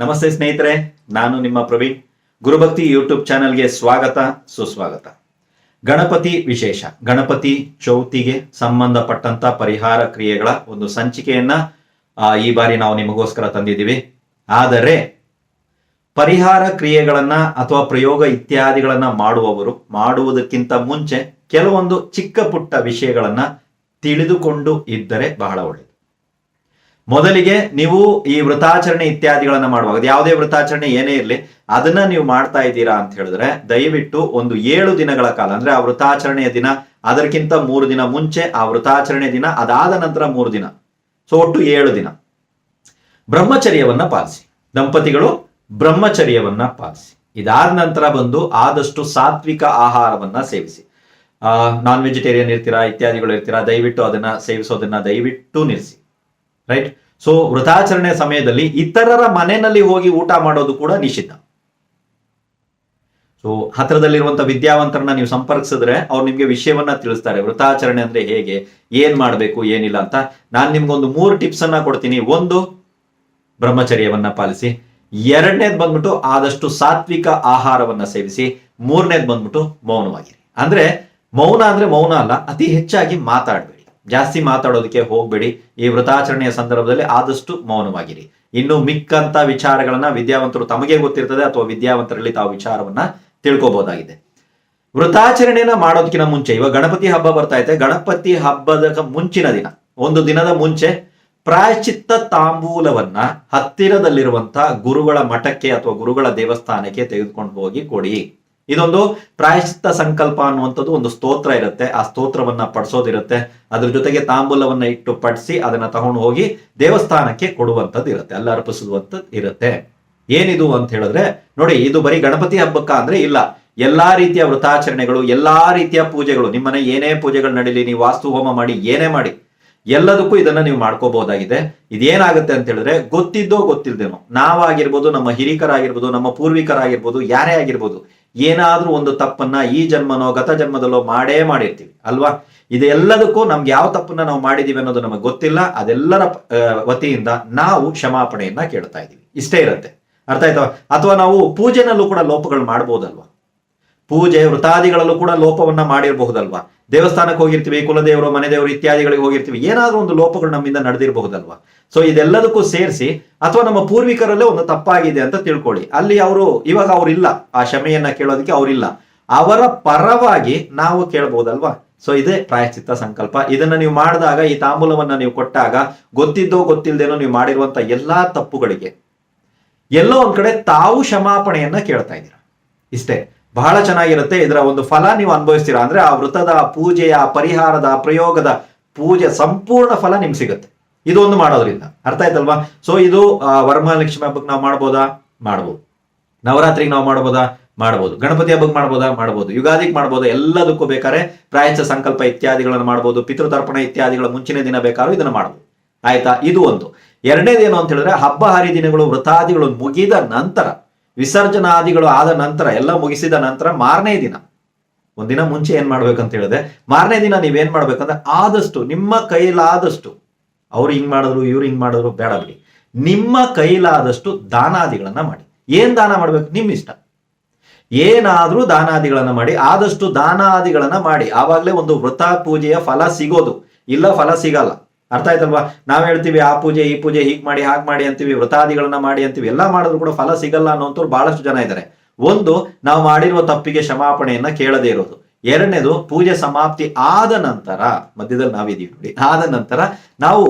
ನಮಸ್ತೆ ಸ್ನೇಹಿತರೆ, ನಾನು ನಿಮ್ಮ ಪ್ರವೀಣ್. ಗುರುಭಕ್ತಿ ಯೂಟ್ಯೂಬ್ ಚಾನೆಲ್ಗೆ ಸ್ವಾಗತ, ಸುಸ್ವಾಗತ. ಗಣಪತಿ ವಿಶೇಷ, ಗಣಪತಿ ಚೌತಿಗೆ ಸಂಬಂಧಪಟ್ಟಂತ ಪರಿಹಾರ ಕ್ರಿಯೆಗಳ ಒಂದು ಸಂಚಿಕೆಯನ್ನ ಈ ಬಾರಿ ನಾವು ನಿಮಗೋಸ್ಕರ ತಂದಿದ್ದೀವಿ. ಆದರೆ ಪರಿಹಾರ ಕ್ರಿಯೆಗಳನ್ನ ಅಥವಾ ಪ್ರಯೋಗ ಇತ್ಯಾದಿಗಳನ್ನ ಮಾಡುವುದಕ್ಕಿಂತ ಮುಂಚೆ ಕೆಲವೊಂದು ಚಿಕ್ಕ ಪುಟ್ಟ ವಿಷಯಗಳನ್ನ ತಿಳಿದುಕೊಂಡು ಇದ್ದರೆ ಬಹಳ ಒಳ್ಳೆಯದು. ಮೊದಲಿಗೆ ನೀವು ಈ ವೃತಾಚರಣೆ ಇತ್ಯಾದಿಗಳನ್ನ ಮಾಡುವಾಗ, ಯಾವುದೇ ವೃತಾಚರಣೆ ಏನೇ ಇರಲಿ, ಅದನ್ನ ನೀವು ಮಾಡ್ತಾ ಇದ್ದೀರಾ ಅಂತ ಹೇಳಿದ್ರೆ ದಯವಿಟ್ಟು ಒಂದು 7 ದಿನಗಳ ಕಾಲ, ಅಂದ್ರೆ ಆ ವೃತಾಚರಣೆಯ ದಿನ, ಅದಕ್ಕಿಂತ 3 ದಿನ ಮುಂಚೆ, ಆ ವೃತಾಚರಣೆ ದಿನ, ಅದಾದ ನಂತರ 3 ದಿನ, ಸೊ ಒಟ್ಟು 7 ದಿನ ಬ್ರಹ್ಮಚರ್ಯವನ್ನ ಪಾಲಿಸಿ. ದಂಪತಿಗಳು ಬ್ರಹ್ಮಚರ್ಯವನ್ನ ಪಾಲಿಸಿ. ಇದಾದ ನಂತರ ಬಂದು ಆದಷ್ಟು ಸಾತ್ವಿಕ ಆಹಾರವನ್ನ ಸೇವಿಸಿ. ನಾನ್ ವೆಜಿಟೇರಿಯನ್ ಇರ್ತೀರಾ, ಇತ್ಯಾದಿಗಳು ಇರ್ತೀರಾ, ದಯವಿಟ್ಟು ಅದನ್ನ ಸೇವಿಸೋದನ್ನ ದಯವಿಟ್ಟು ನಿಲ್ಲಿಸಿ. ರೈಟ್. ಸೊ ವೃತಾಚರಣೆ ಸಮಯದಲ್ಲಿ ಇತರರ ಮನೆಯಲ್ಲಿ ಹೋಗಿ ಊಟ ಮಾಡೋದು ಕೂಡ ನಿಷಿದ್ಧ. ಸೊ ಹತ್ರದಲ್ಲಿರುವಂತ ವಿದ್ಯಾವಂತರನ್ನ ನೀವು ಸಂಪರ್ಕಿಸಿದ್ರೆ ಅವ್ರು ನಿಮ್ಗೆ ವಿಷಯವನ್ನ ತಿಳಿಸ್ತಾರೆ, ವೃತಾಚರಣೆ ಅಂದ್ರೆ ಹೇಗೆ, ಏನ್ ಮಾಡ್ಬೇಕು, ಏನಿಲ್ಲ ಅಂತ. ನಾನು ನಿಮ್ಗೊಂದು 3 ಟಿಪ್ಸ್ ಅನ್ನ ಕೊಡ್ತೀನಿ. 1, ಬ್ರಹ್ಮಚರ್ಯವನ್ನ ಪಾಲಿಸಿ. 2ನೇದು ಬಂದ್ಬಿಟ್ಟು ಆದಷ್ಟು ಸಾತ್ವಿಕ ಆಹಾರವನ್ನ ಸೇವಿಸಿ. 3ನೇದು ಬಂದ್ಬಿಟ್ಟು ಮೌನವಾಗಿರಿ. ಅಂದ್ರೆ ಮೌನ ಅಲ್ಲ, ಅತಿ ಹೆಚ್ಚಾಗಿ ಮಾತಾಡಬೇಡಿ, ಜಾಸ್ತಿ ಮಾತಾಡೋದಕ್ಕೆ ಹೋಗ್ಬೇಡಿ. ಈ ವೃತಾಚರಣೆಯ ಸಂದರ್ಭದಲ್ಲಿ ಆದಷ್ಟು ಮೌನವಾಗಿರಿ. ಇನ್ನು ಮಿಕ್ಕಂತ ವಿಚಾರಗಳನ್ನ ವಿದ್ಯಾವಂತರು ತಮಗೆ ಗೊತ್ತಿರ್ತದೆ, ಅಥವಾ ವಿದ್ಯಾವಂತರಲ್ಲಿ ತಾವು ವಿಚಾರವನ್ನ ತಿಳ್ಕೊಬಹುದಾಗಿದೆ. ವೃತಾಚರಣೆಯನ್ನ ಮಾಡೋದಕ್ಕಿಂತ ಮುಂಚೆ, ಇವಾಗ ಗಣಪತಿ ಹಬ್ಬ ಬರ್ತಾ ಇದೆ, ಗಣಪತಿ ಹಬ್ಬದ ಮುಂಚಿನ ದಿನ, ಒಂದು ದಿನದ ಮುಂಚೆ ಪ್ರಾಯಶ್ಚಿತ್ತ ತಾಂಬೂಲವನ್ನ ಹತ್ತಿರದಲ್ಲಿರುವಂತ ಗುರುಗಳ ಮಠಕ್ಕೆ ಅಥವಾ ಗುರುಗಳ ದೇವಸ್ಥಾನಕ್ಕೆ ತೆಗೆದುಕೊಂಡು ಹೋಗಿ ಕೊಡಿ. ಇದೊಂದು ಪ್ರಾಯಶ್ಚಿತ್ತ ಸಂಕಲ್ಪ ಅನ್ನುವಂಥದ್ದು ಒಂದು ಸ್ತೋತ್ರ ಇರುತ್ತೆ, ಆ ಸ್ತೋತ್ರವನ್ನ ಪಡಿಸೋದಿರುತ್ತೆ. ಅದ್ರ ಜೊತೆಗೆ ತಾಂಬೂಲವನ್ನ ಇಟ್ಟು ಪಡಿಸಿ ಅದನ್ನ ತಗೊಂಡು ಹೋಗಿ ದೇವಸ್ಥಾನಕ್ಕೆ ಕೊಡುವಂಥದ್ದು ಇರುತ್ತೆ, ಅಲ್ಲಿ ಅರ್ಪಿಸುವಂಥದ್ದು ಇರುತ್ತೆ. ಏನಿದು ಅಂತ ಹೇಳಿದ್ರೆ, ನೋಡಿ, ಇದು ಬರೀ ಗಣಪತಿ ಹಬ್ಬಕ್ಕ ಅಂದ್ರೆ ಇಲ್ಲ, ಎಲ್ಲಾ ರೀತಿಯ ವೃತಾಚರಣೆಗಳು, ಎಲ್ಲಾ ರೀತಿಯ ಪೂಜೆಗಳು, ನಿಮ್ಮನೆ ಏನೇ ಪೂಜೆಗಳು ನಡೀಲಿ, ನೀವು ವಾಸ್ತು ಹೋಮ ಮಾಡಿ, ಏನೇ ಮಾಡಿ, ಎಲ್ಲದಕ್ಕೂ ಇದನ್ನ ನೀವು ಮಾಡ್ಕೋಬಹುದಾಗಿದೆ. ಇದೇನಾಗುತ್ತೆ ಅಂತ ಹೇಳಿದ್ರೆ, ಗೊತ್ತಿದ್ದೋ ಗೊತ್ತಿಲ್ದೇನೋ, ನಾವಾಗಿರ್ಬೋದು, ನಮ್ಮ ಹಿರಿಕರಾಗಿರ್ಬೋದು, ನಮ್ಮ ಪೂರ್ವಿಕರಾಗಿರ್ಬೋದು, ಯಾರೇ ಆಗಿರ್ಬೋದು, ಏನಾದ್ರೂ ಒಂದು ತಪ್ಪನ್ನ ಈ ಜನ್ಮನೋ ಗತ ಜನ್ಮದಲ್ಲೋ ಮಾಡಿರ್ತೀವಿ ಅಲ್ವಾ. ಇದೆಲ್ಲದಕ್ಕೂ ನಮ್ಗೆ ಯಾವ ತಪ್ಪನ್ನ ನಾವು ಮಾಡಿದೀವಿ ಅನ್ನೋದು ನಮಗೆ ಗೊತ್ತಿಲ್ಲ. ಅದೆಲ್ಲರ ವತಿಯಿಂದ ನಾವು ಕ್ಷಮಾಪಣೆಯನ್ನ ಕೇಳ್ತಾ ಇದೀವಿ, ಇಷ್ಟೇ ಇರುತ್ತೆ. ಅರ್ಥ ಆಯ್ತವ? ಅಥವಾ ನಾವು ಪೂಜೆನಲ್ಲೂ ಕೂಡ ಲೋಪಗಳು ಮಾಡ್ಬೋದಲ್ವಾ, ಪೂಜೆ ವೃತಾದಿಗಳಲ್ಲೂ ಕೂಡ ಲೋಪವನ್ನ ಮಾಡಿರಬಹುದಲ್ವಾ. ದೇವಸ್ಥಾನಕ್ಕೆ ಹೋಗಿರ್ತೀವಿ, ಕುಲದೇವರು, ಮನೆ ದೇವರು ಇತ್ಯಾದಿಗಳಿಗೆ ಹೋಗಿರ್ತೀವಿ, ಏನಾದ್ರೂ ಒಂದು ಲೋಪಗಳು ನಮ್ಮಿಂದ ನಡೆದಿರಬಹುದಲ್ವಾ. ಸೊ ಇದೆಲ್ಲದಕ್ಕೂ ಸೇರಿಸಿ, ಅಥವಾ ನಮ್ಮ ಪೂರ್ವಿಕರಲ್ಲೇ ಒಂದು ತಪ್ಪಾಗಿದೆ ಅಂತ ತಿಳ್ಕೊಳ್ಳಿ, ಅಲ್ಲಿ ಇವಾಗ ಅವ್ರಿಲ್ಲ, ಆ ಕ್ಷಮೆಯನ್ನ ಕೇಳೋದಕ್ಕೆ ಅವ್ರಿಲ್ಲ, ಅವರ ಪರವಾಗಿ ನಾವು ಕೇಳಬಹುದಲ್ವಾ. ಸೊ ಇದೇ ಪ್ರಾಯಶ್ಚಿತ್ತ ಸಂಕಲ್ಪ. ಇದನ್ನ ನೀವು ಮಾಡಿದಾಗ, ಈ ತಾಂಬೂಲವನ್ನ ನೀವು ಕೊಟ್ಟಾಗ, ಗೊತ್ತಿದ್ದೋ ಗೊತ್ತಿಲ್ಲದೇನೋ ನೀವು ಮಾಡಿರುವಂತ ಎಲ್ಲಾ ತಪ್ಪುಗಳಿಗೆ ಎಲ್ಲೋ ಒಂದ್ ಕಡೆ ತಾವು ಕ್ಷಮಾಪಣೆಯನ್ನ ಕೇಳ್ತಾ ಇದ್ದೀರಾ, ಇಷ್ಟೇ. ಬಹಳ ಚೆನ್ನಾಗಿರುತ್ತೆ. ಇದರ ಒಂದು ಫಲ ನೀವು ಅನುಭವಿಸ್ತೀರಾ. ಅಂದ್ರೆ ಆ ವೃತದ, ಪೂಜೆಯ, ಪರಿಹಾರದ, ಪ್ರಯೋಗದ ಪೂಜೆ ಸಂಪೂರ್ಣ ಫಲ ನಿಮ್ಗೆ ಸಿಗುತ್ತೆ ಇದೊಂದು ಮಾಡೋದ್ರಿಂದ. ಅರ್ಥ ಆಯ್ತಲ್ವಾ? ಸೊ ಇದು ವರಮಹಾಲಕ್ಷ್ಮಿ ಹಬ್ಬಕ್ಕೆ ನಾವು ಮಾಡ್ಬೋದಾ? ಮಾಡ್ಬೋದು. ನವರಾತ್ರಿಗೆ ನಾವು ಮಾಡ್ಬೋದಾ? ಮಾಡ್ಬೋದು. ಗಣಪತಿ ಹಬ್ಬಕ್ಕೆ ಮಾಡ್ಬೋದಾ? ಮಾಡ್ಬೋದು. ಯುಗಾದಿಗೆ ಮಾಡ್ಬೋದಾ? ಎಲ್ಲದಕ್ಕೂ ಬೇಕಾದ್ರೆ ಪ್ರಾಯಶ್ಚಿತ್ತ ಸಂಕಲ್ಪ ಇತ್ಯಾದಿಗಳನ್ನು ಮಾಡ್ಬೋದು. ಪಿತೃತರ್ಪಣ ಇತ್ಯಾದಿಗಳ ಮುಂಚಿನ ದಿನ ಬೇಕಾದ್ರೂ ಇದನ್ನ ಮಾಡ್ಬೋದು. ಆಯ್ತಾ? ಇದು ಒಂದು. 2ನೇದೇನು ಅಂತ ಹೇಳಿದ್ರೆ, ಹಬ್ಬ ಹರಿದಿನಗಳು, ವೃತಾದಿಗಳು ಮುಗಿದ ನಂತರ, ವಿಸರ್ಜನಾದಿಗಳು ಆದ ನಂತರ, ಎಲ್ಲ ಮುಗಿಸಿದ ನಂತರ, ಮಾರನೇ ದಿನ, ಒಂದಿನ ಮುಂಚೆ ಏನ್ ಮಾಡ್ಬೇಕಂತ ಹೇಳಿದ್ರೆ, ಮಾರನೇ ದಿನ ನೀವೇನ್ ಮಾಡ್ಬೇಕಂದ್ರೆ, ಆದಷ್ಟು ನಿಮ್ಮ ಕೈಲಾದಷ್ಟು, ಅವ್ರು ಹಿಂಗ್ ಮಾಡಿದ್ರು, ಇವ್ರು ಹಿಂಗ್ ಮಾಡಿದ್ರು ಬೇಡ ಬಿಡಿ, ನಿಮ್ಮ ಕೈಲಾದಷ್ಟು ದಾನಾದಿಗಳನ್ನ ಮಾಡಿ. ಏನ್ ದಾನ ಮಾಡ್ಬೇಕು ನಿಮ್ ಇಷ್ಟ, ಏನಾದ್ರೂ ದಾನಾದಿಗಳನ್ನ ಮಾಡಿ, ಆದಷ್ಟು ದಾನಾದಿಗಳನ್ನ ಮಾಡಿ. ಆವಾಗ್ಲೇ ಒಂದು ವೃತ ಪೂಜೆಯ ಫಲ ಸಿಗೋದು, ಇಲ್ಲ ಫಲ ಸಿಗಲ್ಲ. ಅರ್ಥ ಆಯ್ತಲ್ವಾ? ನಾವ್ ಹೇಳ್ತೀವಿ ಆ ಪೂಜೆ ಈ ಪೂಜೆ ಹೀಗ್ ಮಾಡಿ ಹಾಗೆ ಮಾಡಿ ಅಂತೀವಿ, ವೃತಾದಿಗಳನ್ನ ಮಾಡಿ ಅಂತೀವಿ, ಎಲ್ಲ ಮಾಡಿದ್ರು ಕೂಡ ಫಲ ಸಿಗಲ್ಲ ಅನ್ನೋಂಥವ್ರು ಬಹಳಷ್ಟು ಜನ ಇದ್ದಾರೆ. ಒಂದು, ನಾವು ಮಾಡಿರುವ ತಪ್ಪಿಗೆ ಕ್ಷಮಾಪಣೆಯನ್ನ ಕೇಳದೇ ಇರೋದು. 2ನೇದು, ಪೂಜೆ ಸಮಾಪ್ತಿ ಆದ ನಂತರ, ಮಧ್ಯದಲ್ಲಿ ನಾವಿದೀವಿ ನೋಡಿ, ಆದ ನಂತರ ನಾವು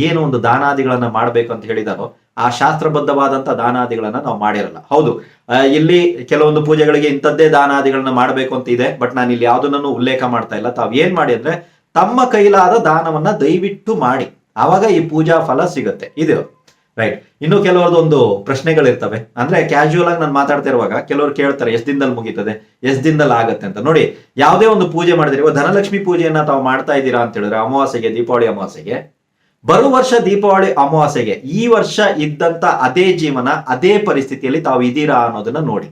ಏನು ಒಂದು ದಾನಾದಿಗಳನ್ನ ಮಾಡ್ಬೇಕು ಅಂತ ಹೇಳಿದಾರೋ, ಆ ಶಾಸ್ತ್ರಬದ್ಧವಾದಂತ ದಾನಾದಿಗಳನ್ನ ನಾವು ಮಾಡಿರಲ್ಲ. ಹೌದು, ಇಲ್ಲಿ ಕೆಲವೊಂದು ಪೂಜೆಗಳಿಗೆ ಇಂಥದ್ದೇ ದಾನಾದಿಗಳನ್ನ ಮಾಡ್ಬೇಕು ಅಂತ ಇದೆ, ಬಟ್ ನಾನು ಇಲ್ಲಿ ಯಾವುದನ್ನು ಉಲ್ಲೇಖ ಮಾಡ್ತಾ ಇಲ್ಲ. ತಾವ್ ಏನ್ ಮಾಡಿ ಅಂದ್ರೆ, ತಮ್ಮ ಕೈಲಾದ ದಾನವನ್ನ ದಯವಿಟ್ಟು ಮಾಡಿ, ಆವಾಗ ಈ ಪೂಜಾ ಫಲ ಸಿಗುತ್ತೆ. ಇದು ರೈಟ್. ಇನ್ನು ಕೆಲವರದ್ದು ಒಂದು ಪ್ರಶ್ನೆಗಳಿರ್ತವೆ. ಅಂದ್ರೆ ಕ್ಯಾಶುವಲ್ ಆಗಿ ನಾನು ಮಾತಾಡ್ತಾ ಇರುವಾಗ ಕೆಲವರು ಕೇಳ್ತಾರೆ, ಎಷ್ಟ್ ದಿನದಲ್ಲಿ ಮುಗೀತದೆ, ಎಷ್ಟ್ ದಿನದಲ್ಲಿ ಆಗತ್ತೆ ಅಂತ. ನೋಡಿ, ಯಾವುದೇ ಒಂದು ಪೂಜೆ ಮಾಡಿದ್ರೆ, ಇವಾಗ ಧನಲಕ್ಷ್ಮಿ ಪೂಜೆಯನ್ನ ತಾವು ಮಾಡ್ತಾ ಇದ್ದೀರಾ ಅಂತ ಹೇಳಿದ್ರೆ, ಅಮಾವಾಸ್ಯೆಗೆ, ದೀಪಾವಳಿ ಅಮಾವಾಸ್ಯೆಗೆ, ಬರುವ ವರ್ಷ ದೀಪಾವಳಿ ಅಮಾವಾಸ್ಯೆಗೆ ಈ ವರ್ಷ ಇದ್ದಂತ ಅದೇ ಜೀವನ, ಅದೇ ಪರಿಸ್ಥಿತಿಯಲ್ಲಿ ತಾವು ಇದ್ದೀರಾ ಅನ್ನೋದನ್ನ ನೋಡಿ.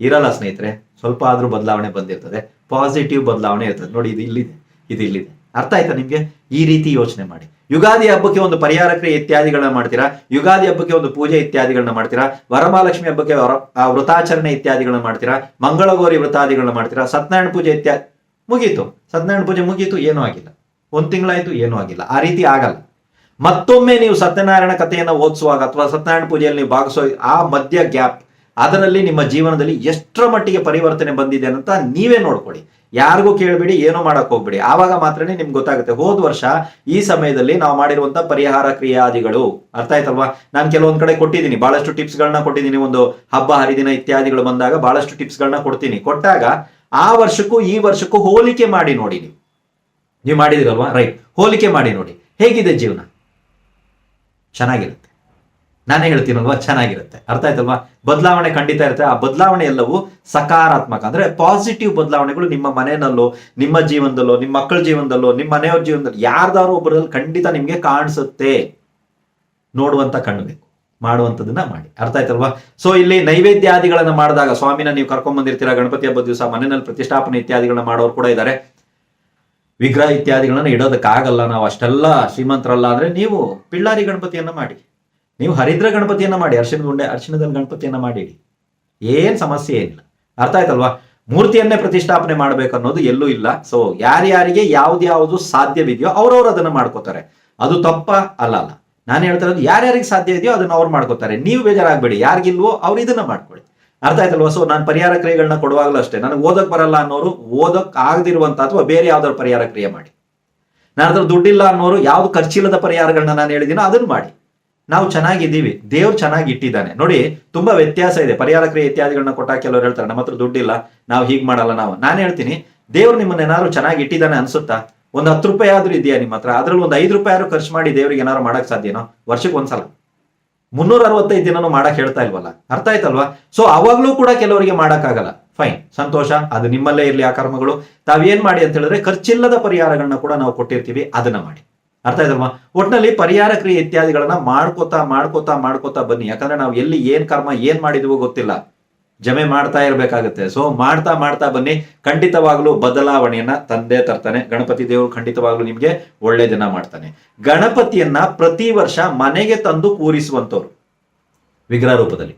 ಇರಲ್ಲ ಸ್ನೇಹಿತರೆ, ಸ್ವಲ್ಪ ಆದ್ರೂ ಬದಲಾವಣೆ ಬಂದಿರ್ತದೆ, ಪಾಸಿಟಿವ್ ಬದಲಾವಣೆ ಇರ್ತದೆ. ನೋಡಿ, ಇದು ಇಲ್ಲಿದೆ, ಇದು ಇಲ್ಲಿದೆ. ಅರ್ಥ ಆಯ್ತಾ ನಿಮ್ಗೆ? ಈ ರೀತಿ ಯೋಚನೆ ಮಾಡಿ. ಯುಗಾದಿ ಹಬ್ಬಕ್ಕೆ ಒಂದು ಪರಿಹಾರ ಕ್ರಿಯೆ ಇತ್ಯಾದಿಗಳನ್ನ ಮಾಡ್ತೀರಾ, ಯುಗಾದಿ ಹಬ್ಬಕ್ಕೆ ಒಂದು ಪೂಜೆ ಇತ್ಯಾದಿಗಳನ್ನ ಮಾಡ್ತೀರಾ, ವರಮಹಾಲಕ್ಷ್ಮಿ ಹಬ್ಬಕ್ಕೆ ವೃತಾಚರಣೆ ಇತ್ಯಾದಿಗಳನ್ನ ಮಾಡ್ತೀರಾ, ಮಂಗಳಗೌರಿ ವೃತ್ತಾದಿಗಳನ್ನ ಮಾಡ್ತೀರಾ, ಸತ್ಯನಾರಾಯಣ ಪೂಜೆ ಇತ್ಯಾದಿ ಮುಗೀತು. ಸತ್ಯನಾರಾಯಣ ಪೂಜೆ ಮುಗೀತು, ಏನೂ ಆಗಿಲ್ಲ. 1 ತಿಂಗಳಾಯ್ತು, ಏನೂ ಆಗಿಲ್ಲ. ಆ ರೀತಿ ಆಗಲ್ಲ. ಮತ್ತೊಮ್ಮೆ ನೀವು ಸತ್ಯನಾರಾಯಣ ಕಥೆಯನ್ನು ಓದಿಸುವಾಗ ಅಥವಾ ಸತ್ಯನಾರಾಯಣ ಪೂಜೆಯಲ್ಲಿ ನೀವು ಭಾಗಿಸೋ ಆ ಮಧ್ಯ ಗ್ಯಾಪ್, ಅದರಲ್ಲಿ ನಿಮ್ಮ ಜೀವನದಲ್ಲಿ ಎಷ್ಟರ ಮಟ್ಟಿಗೆ ಪರಿವರ್ತನೆ ಬಂದಿದೆ ಅಂತ ನೀವೇ ನೋಡ್ಕೊಳ್ಳಿ. ಯಾರಿಗೂ ಕೇಳಬೇಡಿ, ಏನೋ ಮಾಡಕ್ ಹೋಗ್ಬೇಡಿ. ಆವಾಗ ಮಾತ್ರನೇ ನಿಮ್ಗೆ ಗೊತ್ತಾಗುತ್ತೆ. ಹೋದ ವರ್ಷ ಈ ಸಮಯದಲ್ಲಿ ನಾವು ಮಾಡಿರುವಂತ ಪರಿಹಾರ ಕ್ರಿಯಾದಿಗಳು ಅರ್ಥ ಆಯ್ತಲ್ವಾ? ನಾನು ಕೆಲವೊಂದ್ ಕಡೆ ಕೊಟ್ಟಿದ್ದೀನಿ, ಬಹಳಷ್ಟು ಟಿಪ್ಸ್ ಗಳನ್ನ ಕೊಟ್ಟಿದ್ದೀನಿ. ಒಂದು ಹಬ್ಬ ಹರಿದಿನ ಇತ್ಯಾದಿಗಳು ಬಂದಾಗ ಬಹಳಷ್ಟು ಟಿಪ್ಸ್ ಗಳನ್ನ ಕೊಡ್ತೀನಿ. ಕೊಟ್ಟಾಗ ಆ ವರ್ಷಕ್ಕೂ ಈ ವರ್ಷಕ್ಕೂ ಹೋಲಿಕೆ ಮಾಡಿ ನೋಡಿ. ನೀವು ಮಾಡಿದಿರಲ್ವಾ? ರೈಟ್, ಹೋಲಿಕೆ ಮಾಡಿ ನೋಡಿ ಹೇಗಿದೆ ಜೀವನ. ಚೆನ್ನಾಗಿರುತ್ತೆ. ನಾನೇ ಹೇಳ್ತೀನಲ್ವಾ, ಚೆನ್ನಾಗಿರುತ್ತೆ. ಅರ್ಥ ಆಯ್ತಲ್ವಾ? ಬದಲಾವಣೆ ಖಂಡಿತ ಇರುತ್ತೆ. ಆ ಬದಲಾವಣೆ ಎಲ್ಲವೂ ಸಕಾರಾತ್ಮಕ, ಅಂದ್ರೆ ಪಾಸಿಟಿವ್ ಬದಲಾವಣೆಗಳು ನಿಮ್ಮ ಮನೆಯಲ್ಲೋ, ನಿಮ್ಮ ಜೀವನದಲ್ಲೋ, ನಿಮ್ಮ ಮಕ್ಕಳ ಜೀವನದಲ್ಲೋ, ನಿಮ್ಮ ಮನೆಯವ್ರ ಜೀವನದಲ್ಲಿ ಯಾರ್ದಾರು ಒಬ್ಬರಲ್ಲಿ ಖಂಡಿತ ನಿಮ್ಗೆ ಕಾಣಿಸುತ್ತೆ. ನೋಡುವಂತ ಕಣ್ಣು ಬೇಕು, ಮಾಡುವಂಥದ್ದನ್ನ ಮಾಡಿ. ಅರ್ಥ ಆಯ್ತಲ್ವಾ? ಸೊ ಇಲ್ಲಿ ನೈವೇದ್ಯಾದಿಗಳನ್ನ ಮಾಡಿದಾಗ ಸ್ವಾಮಿನ ನೀವು ಕರ್ಕೊಂಡ್ ಬಂದಿರ್ತೀರಾ. ಗಣಪತಿ ಹಬ್ಬದ ದಿವಸ ಮನೆಯಲ್ಲಿ ಪ್ರತಿಷ್ಠಾಪನೆ ಇತ್ಯಾದಿಗಳನ್ನ ಮಾಡೋರು ಕೂಡ ಇದ್ದಾರೆ. ವಿಗ್ರಹ ಇತ್ಯಾದಿಗಳನ್ನ ಇಡೋದಕ್ಕಾಗಲ್ಲ, ನಾವು ಅಷ್ಟೆಲ್ಲ ಶ್ರೀಮಂತರಲ್ಲ ಅಂದ್ರೆ ನೀವು ಪಿಳ್ಳಾರಿ ಗಣಪತಿಯನ್ನ ಮಾಡಿ, ನೀವು ಹರಿದ್ರ ಗಣಪತಿಯನ್ನ ಮಾಡಿ, ಅರ್ಶಿಣದಲ್ಲಿ ಗಣಪತಿಯನ್ನ ಮಾಡಿ, ಏನ್ ಸಮಸ್ಯೆ ಏನಿಲ್ಲ. ಅರ್ಥ ಆಯ್ತಲ್ವಾ? ಮೂರ್ತಿಯನ್ನೇ ಪ್ರತಿಷ್ಠಾಪನೆ ಮಾಡ್ಬೇಕು ಅನ್ನೋದು ಎಲ್ಲೂ ಇಲ್ಲ. ಸೊ ಯಾರ್ಯಾರಿಗೆ ಯಾವ್ದು ಸಾಧ್ಯವಿದೆಯೋ ಅವ್ರವ್ರು ಅದನ್ನ ಮಾಡ್ಕೋತಾರೆ. ಅದು ತಪ್ಪ ಅಲ್ಲ. ನಾನು ಹೇಳ್ತಾ ಇರೋದು ಯಾರ್ಯಾರಿಗೆ ಸಾಧ್ಯ ಇದೆಯೋ ಅದನ್ನ ಅವ್ರು ಮಾಡ್ಕೋತಾರೆ. ನೀವು ಬೇಜಾರಾಗ್ಬೇಡಿ, ಯಾರಿಗಿಲ್ವೋ ಅವ್ರು ಇದನ್ನ ಮಾಡ್ಕೊಳ್ಳಿ. ಅರ್ಥ ಆಯ್ತಲ್ವಾ? ಸೊ ನಾನು ಪರಿಹಾರ ಕ್ರಿಯೆಗಳನ್ನ ಕೊಡುವಾಗಲೂ ಅಷ್ಟೇ, ನನಗೆ ಓದಕ್ ಬರಲ್ಲ ಅನ್ನೋರು ಓದಕ್ ಆಗದಿರುವಂತ ಅಥವಾ ಬೇರೆ ಯಾವ್ದಾದ್ರು ಪರಿಹಾರ ಕ್ರಿಯೆ ಮಾಡಿ. ನನ್ನ ಹತ್ರ ದುಡ್ಡಿಲ್ಲ ಅನ್ನೋರು ಯಾವ್ದು ಖರ್ಚಿಲ್ಲದ ಪರಿಹಾರಗಳನ್ನ ನಾನು ಹೇಳಿದೀನೋ ಅದನ್ನ ಮಾಡಿ. ನಾವು ಚೆನ್ನಾಗಿದ್ದೀವಿ, ದೇವ್ರು ಚೆನ್ನಾಗಿ ಇಟ್ಟಿದ್ದಾನೆ. ನೋಡಿ, ತುಂಬಾ ವ್ಯತ್ಯಾಸ ಇದೆ. ಪರಿಹಾರ ಕ್ರಿಯೆ ಇತ್ಯಾದಿಗಳನ್ನ ಕೊಟ್ಟಾಗ ಕೆಲವರು ಹೇಳ್ತಾರೆ ನಮ್ಮ ಹತ್ರ ದುಡ್ಡಿಲ್ಲ, ನಾವು ಹೀಗ್ ಮಾಡಲ್ಲ. ನಾನು ಹೇಳ್ತೀನಿ, ದೇವ್ರು ನಿಮ್ಮನ್ನ ಏನಾದ್ರು ಚೆನ್ನಾಗಿ ಇಟ್ಟಿದ್ದಾನೆ ಅನ್ಸುತ್ತಾ? ಒಂದು 10 ರೂಪಾಯಿ ಆದ್ರೂ ಇದೆಯಾ ನಿಮ್ಮ ಹತ್ರ? ಅದ್ರಲ್ಲಿ ಒಂದು 5 ರೂಪಾಯಿ ಆದ್ರೂ ಖರ್ಚು ಮಾಡಿ ದೇವ್ರಿಗೆ ಏನಾದ್ರು ಮಾಡಕ್ ಸಾಧ್ಯನೋ? ವರ್ಷಕ್ಕೆ ಒಂದ್ಸಲ 365 ದಿನನೂ ಮಾಡಕ್ ಹೇಳ್ತಾ ಇಲ್ವಲ್ಲ. ಅರ್ಥ ಆಯ್ತಲ್ವಾ? ಸೊ ಅವಾಗ್ಲೂ ಕೂಡ ಕೆಲವರಿಗೆ ಮಾಡಕ್ಕಾಗಲ್ಲ. ಫೈನ್, ಸಂತೋಷ, ಅದು ನಿಮ್ಮಲ್ಲೇ ಇರ್ಲಿ ಆ ಕರ್ಮಗಳು. ತಾವೇನ್ ಮಾಡಿ ಅಂತ ಹೇಳಿದ್ರೆ ಖರ್ಚಿಲ್ಲದ ಪರಿಹಾರಗಳನ್ನ ಕೂಡ ನಾವು ಕೊಟ್ಟಿರ್ತೀವಿ, ಅದನ್ನ ಮಾಡಿ. ಅರ್ಥ ಆಯ್ತಲ್ವಾ? ಒಟ್ನಲ್ಲಿ ಪರಿಹಾರ ಕ್ರಿಯೆ ಇತ್ಯಾದಿಗಳನ್ನ ಮಾಡ್ಕೋತಾ ಬನ್ನಿ. ಯಾಕಂದ್ರೆ ನಾವು ಎಲ್ಲಿ ಏನ್ ಕರ್ಮ ಏನ್ ಮಾಡಿದ್ವೋ ಗೊತ್ತಿಲ್ಲ, ಜಮೆ ಮಾಡ್ತಾ ಇರ್ಬೇಕಾಗುತ್ತೆ. ಸೊ ಮಾಡ್ತಾ ಬನ್ನಿ. ಖಂಡಿತವಾಗ್ಲೂ ಬದಲಾವಣೆಯನ್ನ ತಂದೆ ತರ್ತಾನೆ ಗಣಪತಿ ದೇವರು. ಖಂಡಿತವಾಗ್ಲೂ ನಿಮ್ಗೆ ಒಳ್ಳೆದನ್ನ ಮಾಡ್ತಾನೆ. ಗಣಪತಿಯನ್ನ ಪ್ರತಿ ವರ್ಷ ಮನೆಗೆ ತಂದು ಕೂರಿಸುವಂತವ್ರು ವಿಗ್ರಹ ರೂಪದಲ್ಲಿ.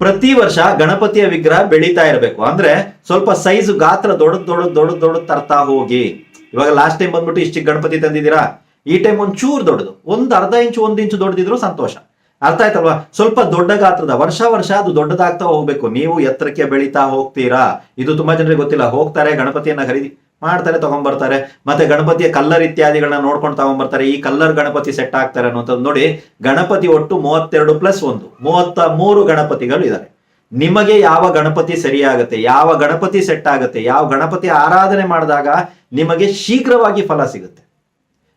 ಪ್ರತಿ ವರ್ಷ ಗಣಪತಿಯ ವಿಗ್ರಹ ಬೆಳೀತಾ ಇರಬೇಕು. ಅಂದ್ರೆ ಸ್ವಲ್ಪ ಸೈಜ್ ಗಾತ್ರ ದೊಡ್ಡದು ತರ್ತಾ ಹೋಗಿ. ಇವಾಗ ಲಾಸ್ಟ್ ಟೈಮ್ ಬಂದ್ಬಿಟ್ಟು ಇಷ್ಟು ಗಣಪತಿ ತಂದಿದ್ದೀರಾ, ಈ ಟೈಮ್ ಒಂಚೂರು ದೊಡ್ಡದು, ಒಂದು ಅರ್ಧ ಇಂಚು 1 ಇಂಚು ದೊಡ್ಡದಿದ್ರು ಸಂತೋಷ. ಅರ್ಥ ಆಯ್ತಲ್ವಾ? ಸ್ವಲ್ಪ ದೊಡ್ಡ ಗಾತ್ರದ, ವರ್ಷ ಅದು ದೊಡ್ಡದಾಗ್ತಾ ಹೋಗ್ಬೇಕು. ನೀವು ಎತ್ತರಕ್ಕೆ ಬೆಳೀತಾ ಹೋಗ್ತೀರಾ. ಇದು ತುಂಬಾ ಜನರಿಗೆ ಗೊತ್ತಿಲ್ಲ. ಹೋಗ್ತಾರೆ, ಗಣಪತಿಯನ್ನ ಖರೀದಿ ಮಾಡ್ತಾರೆ, ತಗೊಂಡ್ಬರ್ತಾರೆ, ಮತ್ತೆ ಗಣಪತಿಯ ಕಲ್ಲರ್ ಇತ್ಯಾದಿಗಳನ್ನ ನೋಡ್ಕೊಂಡು ತಗೊಂಡ್ಬರ್ತಾರೆ. ಈ ಕಲ್ಲರ್ ಗಣಪತಿ ಸೆಟ್ ಆಗ್ತಾರೆ ಅನ್ನುವಂಥದ್ದು. ನೋಡಿ, ಗಣಪತಿ ಒಟ್ಟು 32+1 33 ಗಣಪತಿಗಳು ಇದ್ದಾರೆ. ನಿಮಗೆ ಯಾವ ಗಣಪತಿ ಸರಿಯಾಗುತ್ತೆ, ಯಾವ ಗಣಪತಿ ಸೆಟ್ ಆಗುತ್ತೆ, ಯಾವ ಗಣಪತಿ ಆರಾಧನೆ ಮಾಡಿದಾಗ ನಿಮಗೆ ಶೀಘ್ರವಾಗಿ ಫಲ ಸಿಗುತ್ತೆ.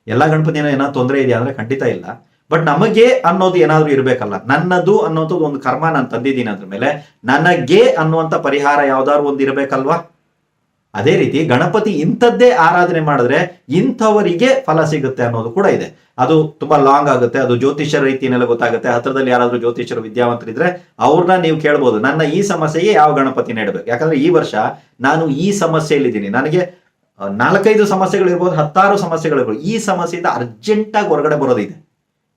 ಎಲ್ಲ ಗಣಪತಿನ ಏನಾದ್ರು ತೊಂದರೆ ಇದೆಯಾ ಅಂದ್ರೆ ಖಂಡಿತ ಇಲ್ಲ. ಬಟ್ ನಮಗೆ ಅನ್ನೋದು ಏನಾದ್ರೂ ಇರ್ಬೇಕಲ್ಲ. ನನ್ನದು ಅನ್ನೋಂಥದ್ದು ಒಂದು ಕರ್ಮ ನಾನು ತಂದಿದ್ದೀನಿ, ಅದ್ರ ಮೇಲೆ ನನಗೆ ಅನ್ನುವಂಥ ಪರಿಹಾರ ಯಾವ್ದಾದ್ರು ಒಂದು ಇರ್ಬೇಕಲ್ವಾ? ಅದೇ ರೀತಿ ಗಣಪತಿ ಇಂಥದ್ದೇ ಆರಾಧನೆ ಮಾಡಿದ್ರೆ ಇಂಥವರಿಗೆ ಫಲ ಸಿಗುತ್ತೆ ಅನ್ನೋದು ಕೂಡ ಇದೆ. ಅದು ತುಂಬಾ ಲಾಂಗ್ ಆಗುತ್ತೆ. ಅದು ಜ್ಯೋತಿಷ್ಯರ ರೀತಿಯನ್ನೆಲ್ಲ ಗೊತ್ತಾಗುತ್ತೆ. ಹತ್ರದಲ್ಲಿ ಯಾರಾದ್ರೂ ಜ್ಯೋತಿಷ್ಯರು ವಿದ್ಯಾವಂತರಿದ್ರೆ ಅವ್ರನ್ನ ನೀವು ಕೇಳ್ಬೋದು, ನನ್ನ ಈ ಸಮಸ್ಯೆಗೆ ಯಾವ ಗಣಪತಿ ನೀಡಬೇಕು. ಯಾಕಂದ್ರೆ ಈ ವರ್ಷ ನಾನು ಈ ಸಮಸ್ಯೆಯಲ್ಲಿದ್ದೀನಿ, ನನಗೆ 4-5 ಸಮಸ್ಯೆಗಳಿರ್ಬೋದು, 10 ಸಮಸ್ಯೆಗಳಿರ್ಬೋದು. ಈ ಸಮಸ್ಯೆಯಿಂದ ಅರ್ಜೆಂಟಾಗಿ ಹೊರಗಡೆ ಬರೋದಿದೆ.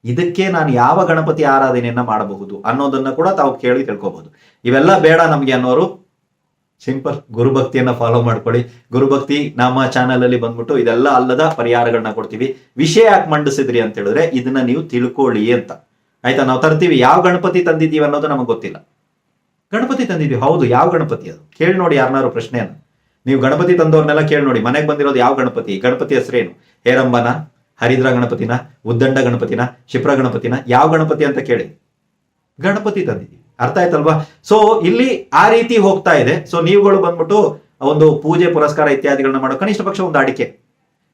ಇದಕ್ಕೆ ನಾನು ಯಾವ ಗಣಪತಿ ಆರಾಧನೆಯನ್ನ ಮಾಡಬಹುದು ಅನ್ನೋದನ್ನ ಕೂಡ ತಾವು ಕೇಳಿ ತಿಳ್ಕೊಬಹುದು. ಇವೆಲ್ಲ ಬೇಡ ನಮ್ಗೆ ಅನ್ನೋರು ಸಿಂಪಲ್ ಗುರುಭಕ್ತಿಯನ್ನ ಫಾಲೋ ಮಾಡ್ಕೊಳ್ಳಿ. ಗುರುಭಕ್ತಿ ನಮ್ಮ ಚಾನಲ್ ಅಲ್ಲಿ ಬಂದ್ಬಿಟ್ಟು ಇದೆಲ್ಲ ಅಲ್ಲದ ಪರಿಹಾರಗಳನ್ನ ಕೊಡ್ತೀವಿ. ವಿಷಯ ಯಾಕೆ ಮಂಡಿಸಿದ್ರಿ ಅಂತ ಹೇಳಿದ್ರೆ ಇದನ್ನ ನೀವು ತಿಳ್ಕೊಳ್ಳಿ ಅಂತ. ಆಯ್ತಾ? ನಾವು ತರ್ತೀವಿ, ಯಾವ ಗಣಪತಿ ತಂದಿದ್ದೀವಿ ಅನ್ನೋದು ನಮಗೆ ಗೊತ್ತಿಲ್ಲ. ಗಣಪತಿ ತಂದಿದ್ದೀವಿ, ಹೌದು, ಯಾವ ಗಣಪತಿ ಅದು ಕೇಳಿ ನೋಡಿ. ಯಾರನ್ನಾರು ಪ್ರಶ್ನೆಯನ್ನ ನೀವು ಗಣಪತಿ ತಂದವ್ರನ್ನೆಲ್ಲ ಕೇಳಿ ನೋಡಿ, ಮನೆಗೆ ಬಂದಿರೋದು ಯಾವ ಗಣಪತಿ, ಗಣಪತಿ ಹೆಸರೇನು, ಹೇರಂಬನ, ಹರಿದ್ರ ಗಣಪತಿನ, ಉದ್ದಂಡ ಗಣಪತಿನ, ಶಿಪ್ರ ಗಣಪತಿನ, ಯಾವ ಗಣಪತಿ ಅಂತ ಕೇಳಿ. ಗಣಪತಿ ತಂದಿದ್ದೀವಿ. ಅರ್ಥ ಆಯ್ತಲ್ವಾ? ಸೊ ಇಲ್ಲಿ ಆ ರೀತಿ ಹೋಗ್ತಾ ಇದೆ. ಸೊ ನೀವುಗಳು ಬಂದ್ಬಿಟ್ಟು ಒಂದು ಪೂಜೆ ಪುರಸ್ಕಾರ ಇತ್ಯಾದಿಗಳನ್ನ ಮಾಡೋ ಕನಿಷ್ಠ ಪಕ್ಷ ಒಂದು ಅಡಿಕೆ,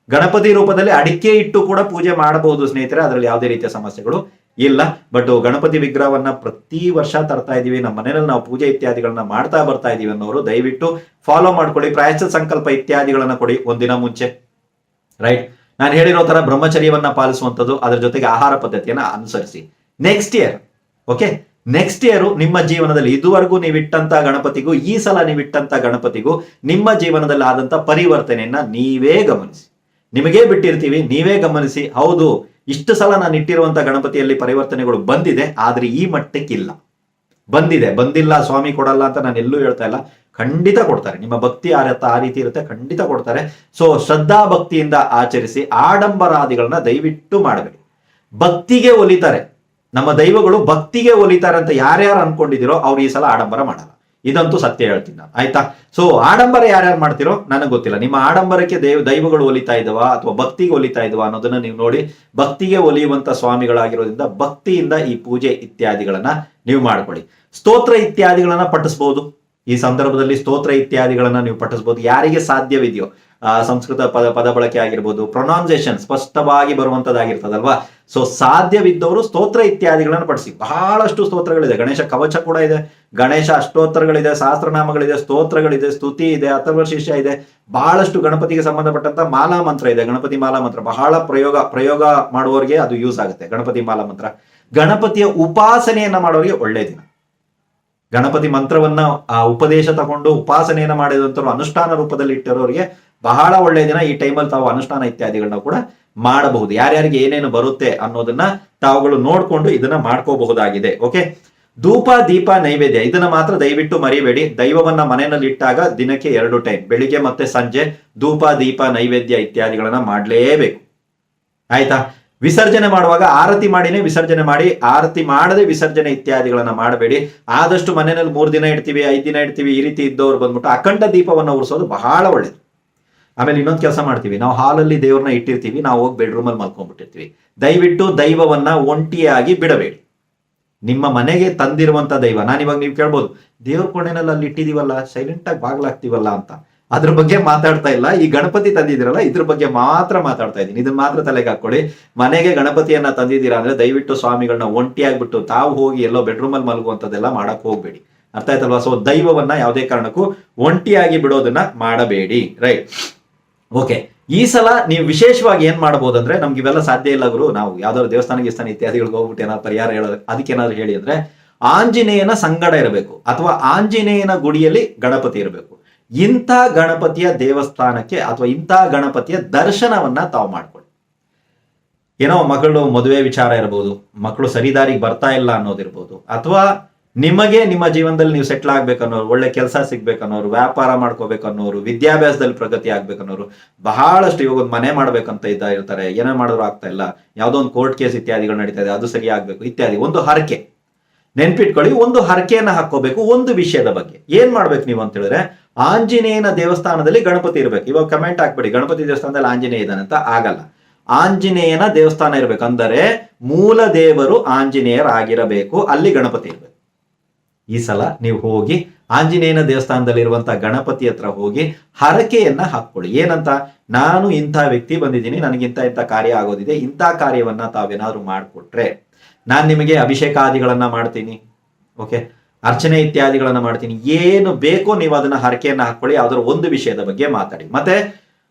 ಗಣಪತಿ ರೂಪದಲ್ಲಿ ಅಡಿಕೆ ಇಟ್ಟು ಕೂಡ ಪೂಜೆ ಮಾಡಬಹುದು ಸ್ನೇಹಿತರೆ. ಅದರಲ್ಲಿ ಯಾವುದೇ ರೀತಿಯ ಸಮಸ್ಯೆಗಳು ಇಲ್ಲ. ಬಟ್ ಗಣಪತಿ ವಿಗ್ರಹವನ್ನ ಪ್ರತಿ ವರ್ಷ ತರ್ತಾ ಇದೀವಿ, ನಮ್ಮ ಮನೆಯಲ್ಲಿ ನಾವು ಪೂಜೆ ಇತ್ಯಾದಿಗಳನ್ನ ಮಾಡ್ತಾ ಬರ್ತಾ ಇದೀವಿ ಅನ್ನೋರು ದಯವಿಟ್ಟು ಫಾಲೋ ಮಾಡ್ಕೊಳ್ಳಿ. ಪ್ರಾಯಶ್ಚಿತ್ತ ಸಂಕಲ್ಪ ಇತ್ಯಾದಿಗಳನ್ನ ಕೊಡಿ ಒಂದಿನ ಮುಂಚೆ. ರೈಟ್? ನಾನು ಹೇಳಿರೋ ತರ ಬ್ರಹ್ಮಚರ್ಯವನ್ನ ಪಾಲಿಸುವಂಥದ್ದು, ಅದರ ಜೊತೆಗೆ ಆಹಾರ ಪದ್ಧತಿಯನ್ನ ಅನುಸರಿಸಿ. Next year, okay, next year ನಿಮ್ಮ ಜೀವನದಲ್ಲಿ ಇದುವರೆಗೂ ನೀವಿಟ್ಟಂತ ಗಣಪತಿಗೂ ಈ ಸಲ ನೀವಿಟ್ಟಂತ ಗಣಪತಿಗೂ ನಿಮ್ಮ ಜೀವನದಲ್ಲಿ ಆದಂತ ಪರಿವರ್ತನೆಯನ್ನ ನೀವೇ ಗಮನಿಸಿ. ನಿಮಗೇ ಬಿಟ್ಟಿರ್ತೀವಿ, ನೀವೇ ಗಮನಿಸಿ. ಹೌದು, ಇಷ್ಟು ಸಲ ನಾನು ಇಟ್ಟಿರುವಂತ ಗಣಪತಿಯಲ್ಲಿ ಪರಿವರ್ತನೆಗಳು ಬಂದಿದೆ, ಆದ್ರೆ ಈ ಮಟ್ಟಕ್ಕಿಲ್ಲ. ಬಂದಿಲ್ಲ ಸ್ವಾಮಿ ಕೊಡಲ್ಲ ಅಂತ ನಾನು ಎಲ್ಲೂ ಹೇಳ್ತಾ ಇಲ್ಲ, ಖಂಡಿತ ಕೊಡ್ತಾರೆ. ನಿಮ್ಮ ಭಕ್ತಿ ಆ ರೀತಿ ಇರುತ್ತೆ, ಖಂಡಿತ ಕೊಡ್ತಾರೆ. ಸೊ ಶ್ರದ್ಧಾ ಭಕ್ತಿಯಿಂದ ಆಚರಿಸಿ, ಆಡಂಬರಾದಿಗಳನ್ನ ದಯವಿಟ್ಟು ಮಾಡಬೇಡಿ. ಭಕ್ತಿಗೆ ಒಲಿತಾರೆ, ನಮ್ಮ ದೈವಗಳು ಭಕ್ತಿಗೆ ಒಲಿತಾರೆ ಅಂತ ಯಾರ್ಯಾರು ಅನ್ಕೊಂಡಿದಿರೋ ಅವ್ರು ಈ ಸಲ ಆಡಂಬರ ಮಾಡಲ್ಲ. ಇದಂತೂ ಸತ್ಯ ಹೇಳ್ತೀನಿ ನಾನು, ಆಯ್ತಾ? ಸೊ ಆಡಂಬರ ಯಾರ್ಯಾರು ಮಾಡ್ತಿರೋ ನನಗೆ ಗೊತ್ತಿಲ್ಲ. ನಿಮ್ಮ ಆಡಂಬರಕ್ಕೆ ದೈವಗಳು ಒಲಿತಾ ಇದ್ದವಾ ಅಥವಾ ಭಕ್ತಿಗೆ ಒಲಿತಾ ಇದ್ದವಾ ಅನ್ನೋದನ್ನ ನೀವು ನೋಡಿ. ಭಕ್ತಿಗೆ ಒಲಿಯುವಂತ ಸ್ವಾಮಿಗಳಾಗಿರೋದ್ರಿಂದ ಭಕ್ತಿಯಿಂದ ಈ ಪೂಜೆ ಇತ್ಯಾದಿಗಳನ್ನ ನೀವು ಮಾಡ್ಕೊಳ್ಳಿ. ಸ್ತೋತ್ರ ಇತ್ಯಾದಿಗಳನ್ನ ಪಠಿಸಬಹುದು. ಈ ಸಂದರ್ಭದಲ್ಲಿ ಸ್ತೋತ್ರ ಇತ್ಯಾದಿಗಳನ್ನ ನೀವು ಪಠಿಸಬಹುದು, ಯಾರಿಗೆ ಸಾಧ್ಯವಿದೆಯೋ. ಸಂಸ್ಕೃತ ಪದ ಬಳಕೆ ಆಗಿರ್ಬೋದು, ಪ್ರೊನೌನ್ಸಿಯೇಷನ್ ಸ್ಪಷ್ಟವಾಗಿ ಬರುವಂತದ್ದಾಗಿರ್ತದಲ್ವಾ. ಸೊ ಸಾಧ್ಯವಿದ್ದವರು ಸ್ತೋತ್ರ ಇತ್ಯಾದಿಗಳನ್ನು ಪಡಿಸಿ. ಬಹಳಷ್ಟು ಸ್ತೋತ್ರಗಳಿದೆ, ಗಣೇಶ ಕವಚ ಕೂಡ ಇದೆ, ಗಣೇಶ ಅಷ್ಟೋತ್ತರಗಳಿದೆ, ಸಹಸ್ರನಾಮಗಳಿದೆ, ಸ್ತೋತ್ರಗಳಿದೆ, ಸ್ತುತಿ ಇದೆ, ಅಥರ್ವಶೀರ್ಷ ಇದೆ, ಬಹಳಷ್ಟು ಗಣಪತಿಗೆ ಸಂಬಂಧಪಟ್ಟಂತ ಮಾಲಾ ಮಂತ್ರ ಇದೆ. ಗಣಪತಿ ಮಾಲಾ ಮಂತ್ರ ಬಹಳ ಪ್ರಯೋಗ ಮಾಡುವವರಿಗೆ ಅದು ಯೂಸ್ ಆಗುತ್ತೆ. ಗಣಪತಿ ಮಾಲಾ ಮಂತ್ರ, ಗಣಪತಿಯ ಉಪಾಸನೆಯನ್ನ ಮಾಡೋರಿಗೆ ಒಳ್ಳೆ ದಿನ. ಗಣಪತಿ ಮಂತ್ರವನ್ನ ಉಪದೇಶ ತಗೊಂಡು ಉಪಾಸನೆಯನ್ನ ಮಾಡಿದಂತರು ಅನುಷ್ಠಾನ ರೂಪದಲ್ಲಿ ಇಟ್ಟಿರೋರಿಗೆ ಬಹಳ ಒಳ್ಳೆಯ ದಿನ. ಈ ಟೈಮಲ್ಲಿ ತಾವು ಅನುಷ್ಠಾನ ಇತ್ಯಾದಿಗಳನ್ನ ಕೂಡ ಮಾಡಬಹುದು. ಯಾರ್ಯಾರಿಗೆ ಏನೇನು ಬರುತ್ತೆ ಅನ್ನೋದನ್ನ ತಾವುಗಳು ನೋಡ್ಕೊಂಡು ಇದನ್ನ ಮಾಡ್ಕೋಬಹುದಾಗಿದೆ. ಓಕೆ, ಧೂಪ ದೀಪ ನೈವೇದ್ಯ ಇದನ್ನ ಮಾತ್ರ ದಯವಿಟ್ಟು ಮರಿಬೇಡಿ. ದೈವವನ್ನ ಮನೆಯಲ್ಲಿ ಇಟ್ಟಾಗ ದಿನಕ್ಕೆ 2 ಟೈಮ್, ಬೆಳಿಗ್ಗೆ ಮತ್ತೆ ಸಂಜೆ, ಧೂಪ ದೀಪ ನೈವೇದ್ಯ ಇತ್ಯಾದಿಗಳನ್ನ ಮಾಡಲೇಬೇಕು, ಆಯ್ತಾ? ವಿಸರ್ಜನೆ ಮಾಡುವಾಗ ಆರತಿ ಮಾಡಿನೇ ವಿಸರ್ಜನೆ ಮಾಡಿ, ಆರತಿ ಮಾಡದೆ ವಿಸರ್ಜನೆ ಇತ್ಯಾದಿಗಳನ್ನ ಮಾಡಬೇಡಿ. ಆದಷ್ಟು ಮನೆಯಲ್ಲಿ 3 ದಿನ ಇಡ್ತೀವಿ, 5 ದಿನ ಇಡ್ತೀವಿ, ಈ ರೀತಿ ಇದ್ದವ್ರು ಬಂದ್ಬಿಟ್ಟು ಅಖಂಡ ದೀಪವನ್ನು ಉರಿಸೋದು ಬಹಳ ಒಳ್ಳೇದು. ಆಮೇಲೆ ಇನ್ನೊಂದು ಕೆಲಸ ಮಾಡ್ತೀವಿ, ನಾವು ಹಾಲಲ್ಲಿ ದೇವ್ರನ್ನ ಇಟ್ಟಿರ್ತೀವಿ, ನಾವು ಹೋಗಿ ಬೆಡ್ರೂಮಲ್ಲಿ ಮಲ್ಕೊಂಡ್ಬಿಟ್ಟಿರ್ತೀವಿ. ದಯವಿಟ್ಟು ದೈವವನ್ನ ಒಂಟಿಯಾಗಿ ಬಿಡಬೇಡಿ. ನಿಮ್ಮ ಮನೆಗೆ ತಂದಿರುವಂತ ದೈವ, ನಾನಿವಾಗ ನೀವು ಕೇಳ್ಬೋದು, ದೇವ್ರ ಕೋಣೆನಲ್ಲಿ ಅಲ್ಲಿ ಇಟ್ಟಿದೀವಲ್ಲ, ಸೈಲೆಂಟ್ ಆಗಿ ಬಾಗ್ಲಾಗ್ತೀವಲ್ಲ ಅಂತ. ಅದ್ರ ಬಗ್ಗೆ ಮಾತಾಡ್ತಾ ಇಲ್ಲ. ಈ ಗಣಪತಿ ತಂದಿದ್ದೀರಲ್ಲ, ಇದ್ರ ಬಗ್ಗೆ ಮಾತ್ರ ಮಾತಾಡ್ತಾ ಇದ್ದೀನಿ. ಇದನ್ನ ಮಾತ್ರ ತಲೆಗೆ ಹಾಕೊಳ್ಳಿ. ಮನೆಗೆ ಗಣಪತಿಯನ್ನ ತಂದಿದ್ದೀರಾ ಅಂದ್ರೆ ದಯವಿಟ್ಟು ಸ್ವಾಮಿಗಳನ್ನ ಒಂಟಿಯಾಗ್ಬಿಟ್ಟು ತಾವು ಹೋಗಿ ಎಲ್ಲೋ ಬೆಡ್ರೂಮಲ್ಲಿ ಮಲಗುವಂಥದ್ದೆಲ್ಲ ಮಾಡಕ್ ಹೋಗ್ಬೇಡಿ. ಅರ್ಥ ಆಯ್ತಲ್ವಾ? ಸೊ ದೈವವನ್ನ ಯಾವುದೇ ಕಾರಣಕ್ಕೂ ಒಂಟಿಯಾಗಿ ಬಿಡೋದನ್ನ ಮಾಡಬೇಡಿ. Right, okay. ಈ ಸಲ ನೀವು ವಿಶೇಷವಾಗಿ ಏನ್ ಮಾಡಬಹುದಂದ್ರೆ, ನಮ್ಗೆ ಇವೆಲ್ಲ ಸಾಧ್ಯ ಇಲ್ಲ ಗುರು, ನಾವು ಯಾವ್ದಾದ್ರು ದೇವಸ್ಥಾನ ಇತ್ಯಾದಿಗಳಿಗೆ ಹೋಗ್ಬಿಟ್ಟು ಏನಾದ್ರು ಪರಿಹಾರ ಹೇಳೋದು, ಅದಕ್ಕೇನಾದ್ರು ಹೇಳಿ ಅಂದ್ರೆ ಆಂಜನೇಯನ ಸಂಗಡ ಇರಬೇಕು, ಅಥವಾ ಆಂಜನೇಯನ ಗುಡಿಯಲ್ಲಿ ಗಣಪತಿ ಇರಬೇಕು. ಇಂಥ ಗಣಪತಿಯ ದೇವಸ್ಥಾನಕ್ಕೆ ಅಥವಾ ಇಂಥ ಗಣಪತಿಯ ದರ್ಶನವನ್ನ ತಾವು ಮಾಡ್ಕೊಳ್ಳಿ. ಏನೋ ಮಗಳು ಮದುವೆ ವಿಚಾರ ಇರಬಹುದು, ಮಕ್ಕಳು ಸರಿದಾರಿಗೆ ಬರ್ತಾ ಇಲ್ಲ ಅನ್ನೋದಿರ್ಬೋದು, ಅಥವಾ ನಿಮಗೆ ನಿಮ್ಮ ಜೀವನದಲ್ಲಿ ನೀವು ಸೆಟ್ಲ್ ಆಗ್ಬೇಕನ್ನೋರು, ಒಳ್ಳೆ ಕೆಲಸ ಸಿಗ್ಬೇಕನ್ನೋರು, ವ್ಯಾಪಾರ ಮಾಡ್ಕೋಬೇಕನ್ನೋರು, ವಿದ್ಯಾಭ್ಯಾಸದಲ್ಲಿ ಪ್ರಗತಿ ಆಗ್ಬೇಕನ್ನೋರು, ಬಹಳಷ್ಟು ಇವಾಗ ಒಂದು ಮನೆ ಮಾಡ್ಬೇಕಂತ ಇರ್ತಾರೆ, ಏನೇ ಮಾಡಿದ್ರು ಆಗ್ತಾ ಇಲ್ಲ, ಯಾವುದೋ ಒಂದು ಕೋರ್ಟ್ ಕೇಸ್ ಇತ್ಯಾದಿಗಳು ನಡೀತಾ ಇದೆ, ಅದು ಸರಿ ಆಗ್ಬೇಕು ಇತ್ಯಾದಿ. ಒಂದು ಹರಕೆ ನೆನ್ಪಿಟ್ಕೊಳ್ಳಿ, ಒಂದು ಹರಕೆಯನ್ನ ಹಾಕೋಬೇಕು ಒಂದು ವಿಷಯದ ಬಗ್ಗೆ. ಏನ್ ಮಾಡ್ಬೇಕು ನೀವು ಅಂತ ಹೇಳಿದ್ರೆ, ಆಂಜನೇಯನ ದೇವಸ್ಥಾನದಲ್ಲಿ ಗಣಪತಿ ಇರ್ಬೇಕು. ಇವಾಗ ಕಮೆಂಟ್ ಹಾಕ್ಬೇಡಿ ಗಣಪತಿ ದೇವಸ್ಥಾನದಲ್ಲಿ ಆಂಜನೇಯ ಇದ್ದಾನೆ ಅಂತ, ಆಗಲ್ಲ. ಆಂಜನೇಯನ ದೇವಸ್ಥಾನ ಇರ್ಬೇಕು, ಅಂದರೆ ಮೂಲ ದೇವರು ಆಂಜನೇಯರಾಗಿರಬೇಕು, ಅಲ್ಲಿ ಗಣಪತಿ ಇರ್ಬೇಕು. ಈ ಸಲ ನೀವು ಹೋಗಿ ಆಂಜನೇಯನ ದೇವಸ್ಥಾನದಲ್ಲಿ ಇರುವಂತಹ ಗಣಪತಿ ಹತ್ರ ಹೋಗಿ ಹರಕೆಯನ್ನ ಹಾಕೊಳ್ಳಿ. ಏನಂತ, ನಾನು ಇಂಥ ವ್ಯಕ್ತಿ ಬಂದಿದ್ದೀನಿ, ನನಗಿಂತ ಇಂಥ ಕಾರ್ಯ ಆಗೋದಿದೆ, ಇಂಥ ಕಾರ್ಯವನ್ನ ತಾವೇನಾದ್ರೂ ಮಾಡಿಕೊಟ್ರೆ ನಾನು ನಿಮಗೆ ಅಭಿಷೇಕಾದಿಗಳನ್ನ ಮಾಡ್ತೀನಿ, ಓಕೆ, ಅರ್ಚನೆ ಇತ್ಯಾದಿಗಳನ್ನ ಮಾಡ್ತೀನಿ, ಏನು ಬೇಕೋ ನೀವು ಅದನ್ನ ಹರಕೆಯನ್ನ ಹಾಕೊಳ್ಳಿ. ಅದರ ಒಂದು ವಿಷಯದ ಬಗ್ಗೆ ಮಾತಾಡಿ. ಮತ್ತೆ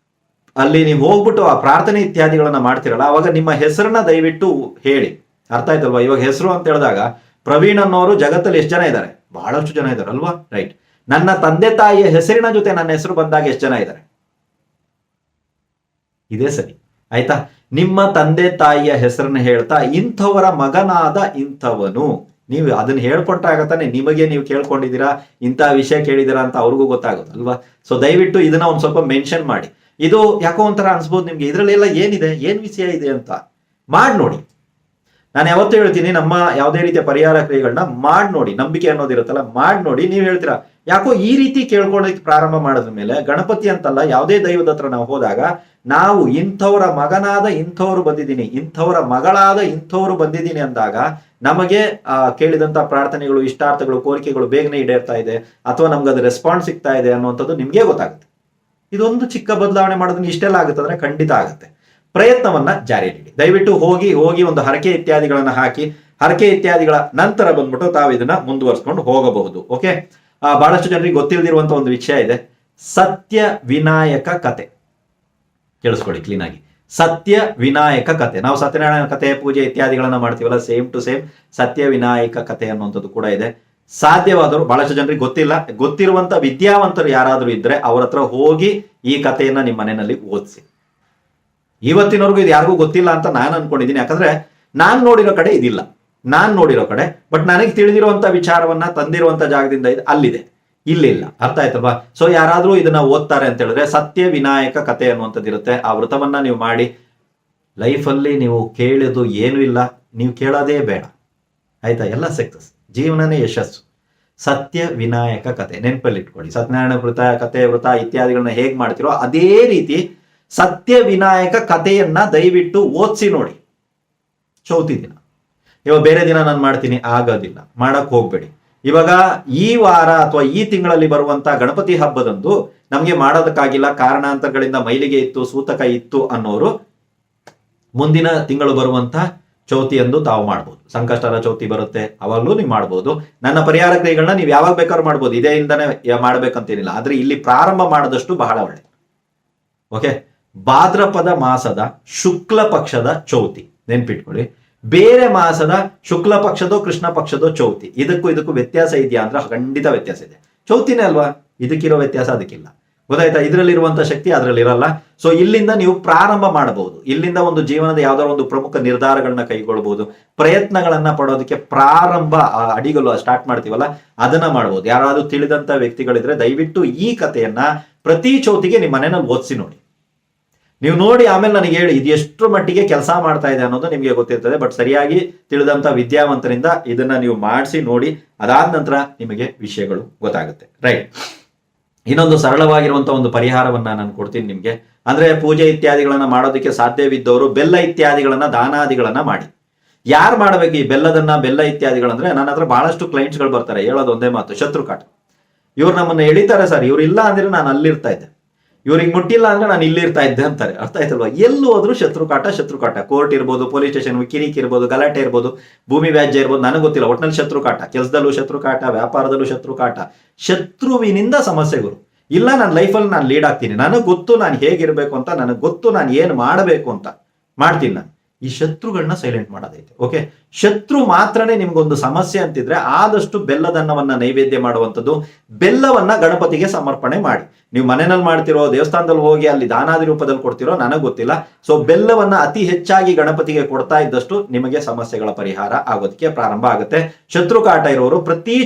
ಅಲ್ಲಿ ನೀವು ಹೋಗ್ಬಿಟ್ಟು ಆ ಪ್ರಾರ್ಥನೆ ಇತ್ಯಾದಿಗಳನ್ನ ಮಾಡ್ತಿರಲ್ಲ, ಅವಾಗ ನಿಮ್ಮ ಹೆಸರನ್ನ ದಯವಿಟ್ಟು ಹೇಳಿ. ಅರ್ಥ ಆಯ್ತಲ್ವಾ? ಇವಾಗ ಹೆಸರು ಅಂತ ಹೇಳಿದಾಗ ಪ್ರವೀಣ್ ಅನ್ನೋರು ಜಗತ್ತಲ್ಲಿ ಎಷ್ಟು ಜನ ಇದ್ದಾರೆ? ಬಹಳಷ್ಟು ಜನ ಇದ್ದಾರೆ ಅಲ್ವಾ? ರೈಟ್. ನನ್ನ ತಂದೆ ತಾಯಿಯ ಹೆಸರಿನ ಜೊತೆ ನನ್ನ ಹೆಸರು ಬಂದಾಗ ಎಷ್ಟು ಜನ ಇದ್ದಾರೆ? ಇದೇ ಸರಿ, ಆಯ್ತಾ? ನಿಮ್ಮ ತಂದೆ ತಾಯಿಯ ಹೆಸರನ್ನ ಹೇಳ್ತಾ ಇಂಥವರ ಮಗನಾದ ಇಂಥವನು, ನೀವು ಅದನ್ನ ಹೇಳ್ಕೊಂಡಾಗತ್ತಾನೆ ನಿಮಗೆ ನೀವು ಕೇಳ್ಕೊಂಡಿದ್ದೀರಾ, ಇಂಥ ವಿಷಯ ಕೇಳಿದಿರಾ ಅಂತ ಅವ್ರಿಗೂ ಗೊತ್ತಾಗುತ್ತೆ ಅಲ್ವಾ? ಸೊ ದಯವಿಟ್ಟು ಇದನ್ನ ಒಂದ್ ಸ್ವಲ್ಪ ಮೆನ್ಷನ್ ಮಾಡಿ. ಇದು ಯಾಕೋ ಒಂಥರ ಅನ್ಸ್ಬೋದು ನಿಮ್ಗೆ, ಇದ್ರಲ್ಲೆಲ್ಲ ಏನಿದೆ, ಏನ್ ವಿಷಯ ಇದೆ ಅಂತ ಮಾಡಿ ನೋಡಿ. ನಾನು ಯಾವತ್ತೂ ಹೇಳ್ತೀನಿ, ನಮ್ಮ ಯಾವುದೇ ರೀತಿಯ ಪರಿಹಾರ ಕ್ರಿಯೆಗಳನ್ನ ಮಾಡಿ ನೋಡಿ. ನಂಬಿಕೆ ಅನ್ನೋದಿರುತ್ತಲ್ಲ, ಮಾಡಿ ನೋಡಿ. ನೀವು ಹೇಳ್ತೀರಾ ಯಾಕೋ ಈ ರೀತಿ ಕೇಳ್ಕೊಳ್ಳೋಕೆ ಪ್ರಾರಂಭ ಮಾಡಿದ ಮೇಲೆ, ಗಣಪತಿ ಅಂತಲ್ಲ ಯಾವುದೇ ದೈವದ ಹತ್ರ ನಾವು ಹೋದಾಗ ನಾವು ಇಂಥವರ ಮಗನಾದ ಇಂಥವ್ರು ಬಂದಿದ್ದೀನಿ, ಇಂಥವರ ಮಗಳಾದ ಇಂಥವ್ರು ಬಂದಿದ್ದೀನಿ ಅಂದಾಗ ನಮಗೆ ಕೇಳಿದಂತ ಪ್ರಾರ್ಥನೆಗಳು, ಇಷ್ಟಾರ್ಥಗಳು, ಕೋರಿಕೆಗಳು ಬೇಗನೆ ಈಡೇರ್ತಾ ಇದೆ, ಅಥವಾ ನಮ್ಗೆ ಅದು ರೆಸ್ಪಾನ್ಸ್ ಸಿಗ್ತಾ ಇದೆ ಅನ್ನುವಂಥದ್ದು ನಿಮ್ಗೆ ಗೊತ್ತಾಗುತ್ತೆ. ಇದೊಂದು ಚಿಕ್ಕ ಬದಲಾವಣೆ ಮಾಡೋದನ್ನ ಇಷ್ಟೆಲ್ಲ ಆಗುತ್ತೆ ಅಂದ್ರೆ ಖಂಡಿತ ಆಗುತ್ತೆ. ಪ್ರಯತ್ನವನ್ನ ಜಾರಿಯಲ್ಲಿಡಿ. ದಯವಿಟ್ಟು ಹೋಗಿ ಒಂದು ಹರಕೆ ಇತ್ಯಾದಿಗಳನ್ನ ಹಾಕಿ, ಹರಕೆ ಇತ್ಯಾದಿಗಳ ನಂತರ ಬಂದ್ಬಿಟ್ಟು ತಾವು ಇದನ್ನ ಮುಂದುವರ್ಸ್ಕೊಂಡು ಹೋಗಬಹುದು. ಓಕೆ, ಬಹಳಷ್ಟು ಜನರಿಗೆ ಗೊತ್ತಿಲ್ಲದಿರುವಂತ ಒಂದು ವಿಷಯ ಇದೆ, ಸತ್ಯ ವಿನಾಯಕ ಕತೆ. ಕೇಳಿಸ್ಕೊಳ್ಳಿ ಕ್ಲೀನ್ ಆಗಿ, ಸತ್ಯ ವಿನಾಯಕ ಕತೆ. ನಾವು ಸತ್ಯನಾರಾಯಣ ಕತೆ, ಪೂಜೆ ಇತ್ಯಾದಿಗಳನ್ನ ಮಾಡ್ತೀವಲ್ಲ, ಸೇಮ್ ಟು ಸೇಮ್ ಸತ್ಯ ವಿನಾಯಕ ಕತೆ ಅನ್ನುವಂಥದ್ದು ಕೂಡ ಇದೆ. ಸಾಧ್ಯವಾದರೂ ಬಹಳಷ್ಟು ಜನರಿಗೆ ಗೊತ್ತಿಲ್ಲ. ಗೊತ್ತಿರುವಂತ ವಿದ್ಯಾವಂತರು ಯಾರಾದ್ರೂ ಇದ್ರೆ ಅವ್ರ ಹತ್ರ ಹೋಗಿ ಈ ಕಥೆಯನ್ನ ನಿಮ್ಮ ಮನೆಯಲ್ಲಿ ಓದಿಸಿ. ಇವತ್ತಿನವರೆಗೂ ಇದು ಯಾರಿಗೂ ಗೊತ್ತಿಲ್ಲ ಅಂತ ನಾನು ಅನ್ಕೊಂಡಿದ್ದೀನಿ. ಯಾಕಂದ್ರೆ ನಾನ್ ನೋಡಿರೋ ಕಡೆ ಇದಿಲ್ಲ, ನಾನ್ ನೋಡಿರೋ ಕಡೆ. ಬಟ್ ನನಗೆ ತಿಳಿದಿರುವಂತ ವಿಚಾರವನ್ನ ತಂದಿರುವಂತ ಜಾಗದಿಂದ ಇದು ಅಲ್ಲಿದೆ, ಇಲ್ಲಿಲ್ಲ. ಅರ್ಥ ಆಯ್ತಲ್ವಾ? ಸೊ ಯಾರಾದ್ರೂ ಇದನ್ನ ಓದ್ತಾರೆ ಅಂತ ಹೇಳಿದ್ರೆ ಸತ್ಯ ವಿನಾಯಕ ಕಥೆ ಅನ್ನುವಂಥದ್ದು ಇರುತ್ತೆ. ಆ ವೃತವನ್ನ ನೀವು ಮಾಡಿ ಲೈಫಲ್ಲಿ ನೀವು ಕೇಳೋದು ಏನೂ ಇಲ್ಲ, ನೀವು ಕೇಳೋದೇ ಬೇಡ. ಆಯ್ತಾ? ಎಲ್ಲ ಸಕ್ಸಸ್, ಜೀವನನೇ ಯಶಸ್ಸು. ಸತ್ಯ ವಿನಾಯಕ ಕಥೆ ನೆನಪಲ್ಲಿ ಇಟ್ಕೊಳ್ಳಿ. ಸತ್ಯನಾರಾಯಣ ವೃತ, ಕಥೆ, ವೃತ ಇತ್ಯಾದಿಗಳನ್ನ ಹೇಗ್ ಮಾಡ್ತಿರೋ ಅದೇ ರೀತಿ ಸತ್ಯ ವಿನಾಯಕ ಕಥೆಯನ್ನ ದಯವಿಟ್ಟು ಓದಿಸಿ ನೋಡಿ. ಚೌತಿ ದಿನ, ಇವಾಗ ಬೇರೆ ದಿನ ನಾನು ಮಾಡ್ತೀನಿ ಆಗೋದಿಲ್ಲ, ಮಾಡಕ್ ಹೋಗ್ಬೇಡಿ. ಇವಾಗ ಈ ವಾರ ಅಥವಾ ಈ ತಿಂಗಳಲ್ಲಿ ಬರುವಂತ ಗಣಪತಿ ಹಬ್ಬದಂದು ನಮ್ಗೆ ಮಾಡೋದಕ್ಕಾಗಿಲ್ಲ, ಕಾರಣಾಂತರಗಳಿಂದ ಮೈಲಿಗೆ ಇತ್ತು, ಸೂತಕ ಇತ್ತು ಅನ್ನೋರು ಮುಂದಿನ ತಿಂಗಳು ಬರುವಂತ ಚೌತಿಯಂದು ತಾವು ಮಾಡ್ಬೋದು. ಸಂಕಷ್ಟರ ಚೌತಿ ಬರುತ್ತೆ, ಅವಾಗಲೂ ನೀವು ಮಾಡ್ಬೋದು. ನನ್ನ ಪರಿಹಾರ ಕ್ರಿಯೆಗಳನ್ನ ನೀವು ಯಾವಾಗ ಬೇಕಾದ್ರೂ ಮಾಡ್ಬೋದು, ಇದೇ ಇಂದಾನೆ ಮಾಡ್ಬೇಕಂತೇನಿಲ್ಲ. ಆದ್ರೆ ಇಲ್ಲಿ ಪ್ರಾರಂಭ ಮಾಡಿದಷ್ಟು ಬಹಳ ಒಳ್ಳೆ. ಓಕೆ, ಭಾದ್ರಪದ ಮಾಸದ ಶುಕ್ಲ ಪಕ್ಷದ ಚೌತಿ ನೆನ್ಪಿಟ್ಕೊಳ್ಳಿ. ಬೇರೆ ಮಾಸದ ಶುಕ್ಲ ಪಕ್ಷದೋ ಕೃಷ್ಣ ಪಕ್ಷದೋ ಚೌತಿ, ಇದಕ್ಕೂ ವ್ಯತ್ಯಾಸ ಇದೆಯಾ ಅಂದ್ರೆ ಖಂಡಿತ ವ್ಯತ್ಯಾಸ ಇದೆ. ಚೌತಿನೇ ಅಲ್ವಾ, ಇದಕ್ಕಿರೋ ವ್ಯತ್ಯಾಸ ಅದಕ್ಕಿಲ್ಲ. ಗೊತ್ತಾಯ್ತಾ? ಇದರಲ್ಲಿರುವಂತ ಶಕ್ತಿ ಅದರಲ್ಲಿ ಇರಲ್ಲ. ಸೊ ಇಲ್ಲಿಂದ ನೀವು ಪ್ರಾರಂಭ ಮಾಡಬಹುದು. ಇಲ್ಲಿಂದ ಒಂದು ಜೀವನದ ಯಾವ್ದಾದ್ರು ಒಂದು ಪ್ರಮುಖ ನಿರ್ಧಾರಗಳನ್ನ ಕೈಗೊಳ್ಳಬಹುದು, ಪ್ರಯತ್ನಗಳನ್ನ ಪಡೋದಕ್ಕೆ ಪ್ರಾರಂಭ ಅಡಿಗಳು ಸ್ಟಾರ್ಟ್ ಮಾಡ್ತೀವಲ್ಲ ಅದನ್ನ ಮಾಡಬಹುದು. ಯಾರಾದ್ರೂ ತಿಳಿದಂತ ವ್ಯಕ್ತಿಗಳಿದ್ರೆ ದಯವಿಟ್ಟು ಈ ಕಥೆಯನ್ನ ಪ್ರತಿ ಚೌತಿಗೆ ನಿಮ್ಮ ಮನೆಯಲ್ಲಿ ಓದಿಸಿ ನೋಡಿ. ನೀವು ನೋಡಿ ಆಮೇಲೆ ನನಗೆ ಹೇಳಿ ಇದು ಎಷ್ಟು ಮಟ್ಟಿಗೆ ಕೆಲಸ ಮಾಡ್ತಾ ಇದೆ ಅನ್ನೋದು ನಿಮಗೆ ಗೊತ್ತಿರ್ತದೆ. ಬಟ್ ಸರಿಯಾಗಿ ತಿಳಿದಂತ ವಿದ್ಯಾವಂತರಿಂದ ಇದನ್ನ ನೀವು ಮಾಡಿಸಿ ನೋಡಿ, ಅದಾದ ನಂತರ ನಿಮಗೆ ವಿಷಯಗಳು ಗೊತ್ತಾಗುತ್ತೆ. ರೈಟ್, ಇನ್ನೊಂದು ಸರಳವಾಗಿರುವಂತಹ ಒಂದು ಪರಿಹಾರವನ್ನ ನಾನು ಕೊಡ್ತೀನಿ ನಿಮ್ಗೆ. ಅಂದ್ರೆ ಪೂಜೆ ಇತ್ಯಾದಿಗಳನ್ನ ಮಾಡೋದಕ್ಕೆ ಸಾಧ್ಯವಿದ್ದವರು ಬೆಲ್ಲ ಇತ್ಯಾದಿಗಳನ್ನ ದಾನಾದಿಗಳನ್ನ ಮಾಡಿ. ಯಾರು ಮಾಡಬೇಕು ಈ ಬೆಲ್ಲ ಇತ್ಯಾದಿಗಳಂದ್ರೆ ನನ್ನ ಹತ್ರ ಬಹಳಷ್ಟು ಕ್ಲೈಂಟ್ಸ್ಗಳು ಬರ್ತಾರೆ, ಹೇಳೋದು ಒಂದೇ ಮಾತು, ಶತ್ರುಕಾಟ. ಇವ್ರು ನಮ್ಮನ್ನ ಎಳಿತಾರೆ ಸರ್, ಇವ್ರು ಇಲ್ಲ ಅಂದ್ರೆ ನಾನು ಅಲ್ಲಿರ್ತಾ ಇದ್ದೆ, ಇವ್ರಿಗೆ ಮುಟ್ಟಿಲ್ಲ ಅಂದ್ರೆ ನಾನು ಇಲ್ಲಿರ್ತಾ ಇದ್ದೆ ಅಂತಾರೆ. ಅರ್ಥ ಆಯ್ತಲ್ವಾ? ಎಲ್ಲೂ ಹೋದ್ರು ಶತ್ರುಕಾಟ. ಕೋರ್ಟ್ ಇರ್ಬೋದು, ಪೊಲೀಸ್ ಸ್ಟೇಷನ್ ಕಿರಿಕ್ ಇರ್ಬೋದು, ಗಲಾಟೆ ಇರ್ಬೋದು, ಭೂಮಿ ವ್ಯಾಜ್ಯ ಇರ್ಬೋದು, ನನಗೆ ಗೊತ್ತಿಲ್ಲ, ಒಟ್ಟಿನಲ್ಲಿ ಶತ್ರುಕಾಟ. ಕೆಲಸದಲ್ಲೂ ಶತ್ರುಕಾಟ, ವ್ಯಾಪಾರದಲ್ಲೂ ಶತ್ರುಕಾಟ. ಶತ್ರುವಿನಿಂದ ಸಮಸ್ಯೆಗಳು ಇಲ್ಲ. ನನ್ನ ಲೈಫಲ್ಲಿ ನಾನು ಲೀಡ್ ಆಗ್ತೀನಿ, ನನಗೆ ಗೊತ್ತು ನಾನು ಹೇಗಿರ್ಬೇಕು ಅಂತ, ನನಗೆ ಗೊತ್ತು ನಾನು ಏನು ಮಾಡಬೇಕು ಅಂತ ಮಾಡ್ತೀನಿ. ನಾನು ಈ ಶತ್ರುಗಳನ್ನ ಸೈಲೆಂಟ್ ಮಾಡೋದೈತೆ. ಓಕೆ, ಶತ್ರು ಮಾತ್ರನೇ ನಿಮ್ಗೊಂದು ಸಮಸ್ಯೆ ಅಂತಿದ್ರೆ ಆದಷ್ಟು ಬೆಲ್ಲದನ್ನವನ್ನ ನೈವೇದ್ಯ ಮಾಡುವಂಥದ್ದು, ಬೆಲ್ಲವನ್ನ ಗಣಪತಿಗೆ ಸಮರ್ಪಣೆ ಮಾಡಿ. ನೀವು ಮನೆಯಲ್ಲಿ ಮಾಡ್ತಿರೋ, ದೇವಸ್ಥಾನದಲ್ಲಿ ಹೋಗಿ ಅಲ್ಲಿ ದಾನಾದಿ ರೂಪದಲ್ಲಿ ಕೊಡ್ತಿರೋ ನನಗೆ ಗೊತ್ತಿಲ್ಲ. ಸೊ ಬೆಲ್ಲವನ್ನ ಅತಿ ಹೆಚ್ಚಾಗಿ ಗಣಪತಿಗೆ ಕೊಡ್ತಾ ಇದ್ದಷ್ಟು ನಿಮಗೆ ಸಮಸ್ಯೆಗಳ ಪರಿಹಾರ ಆಗೋದಕ್ಕೆ ಪ್ರಾರಂಭ ಆಗುತ್ತೆ. ಶತ್ರುಕಾಟ ಇರೋರು ಪ್ರತಿ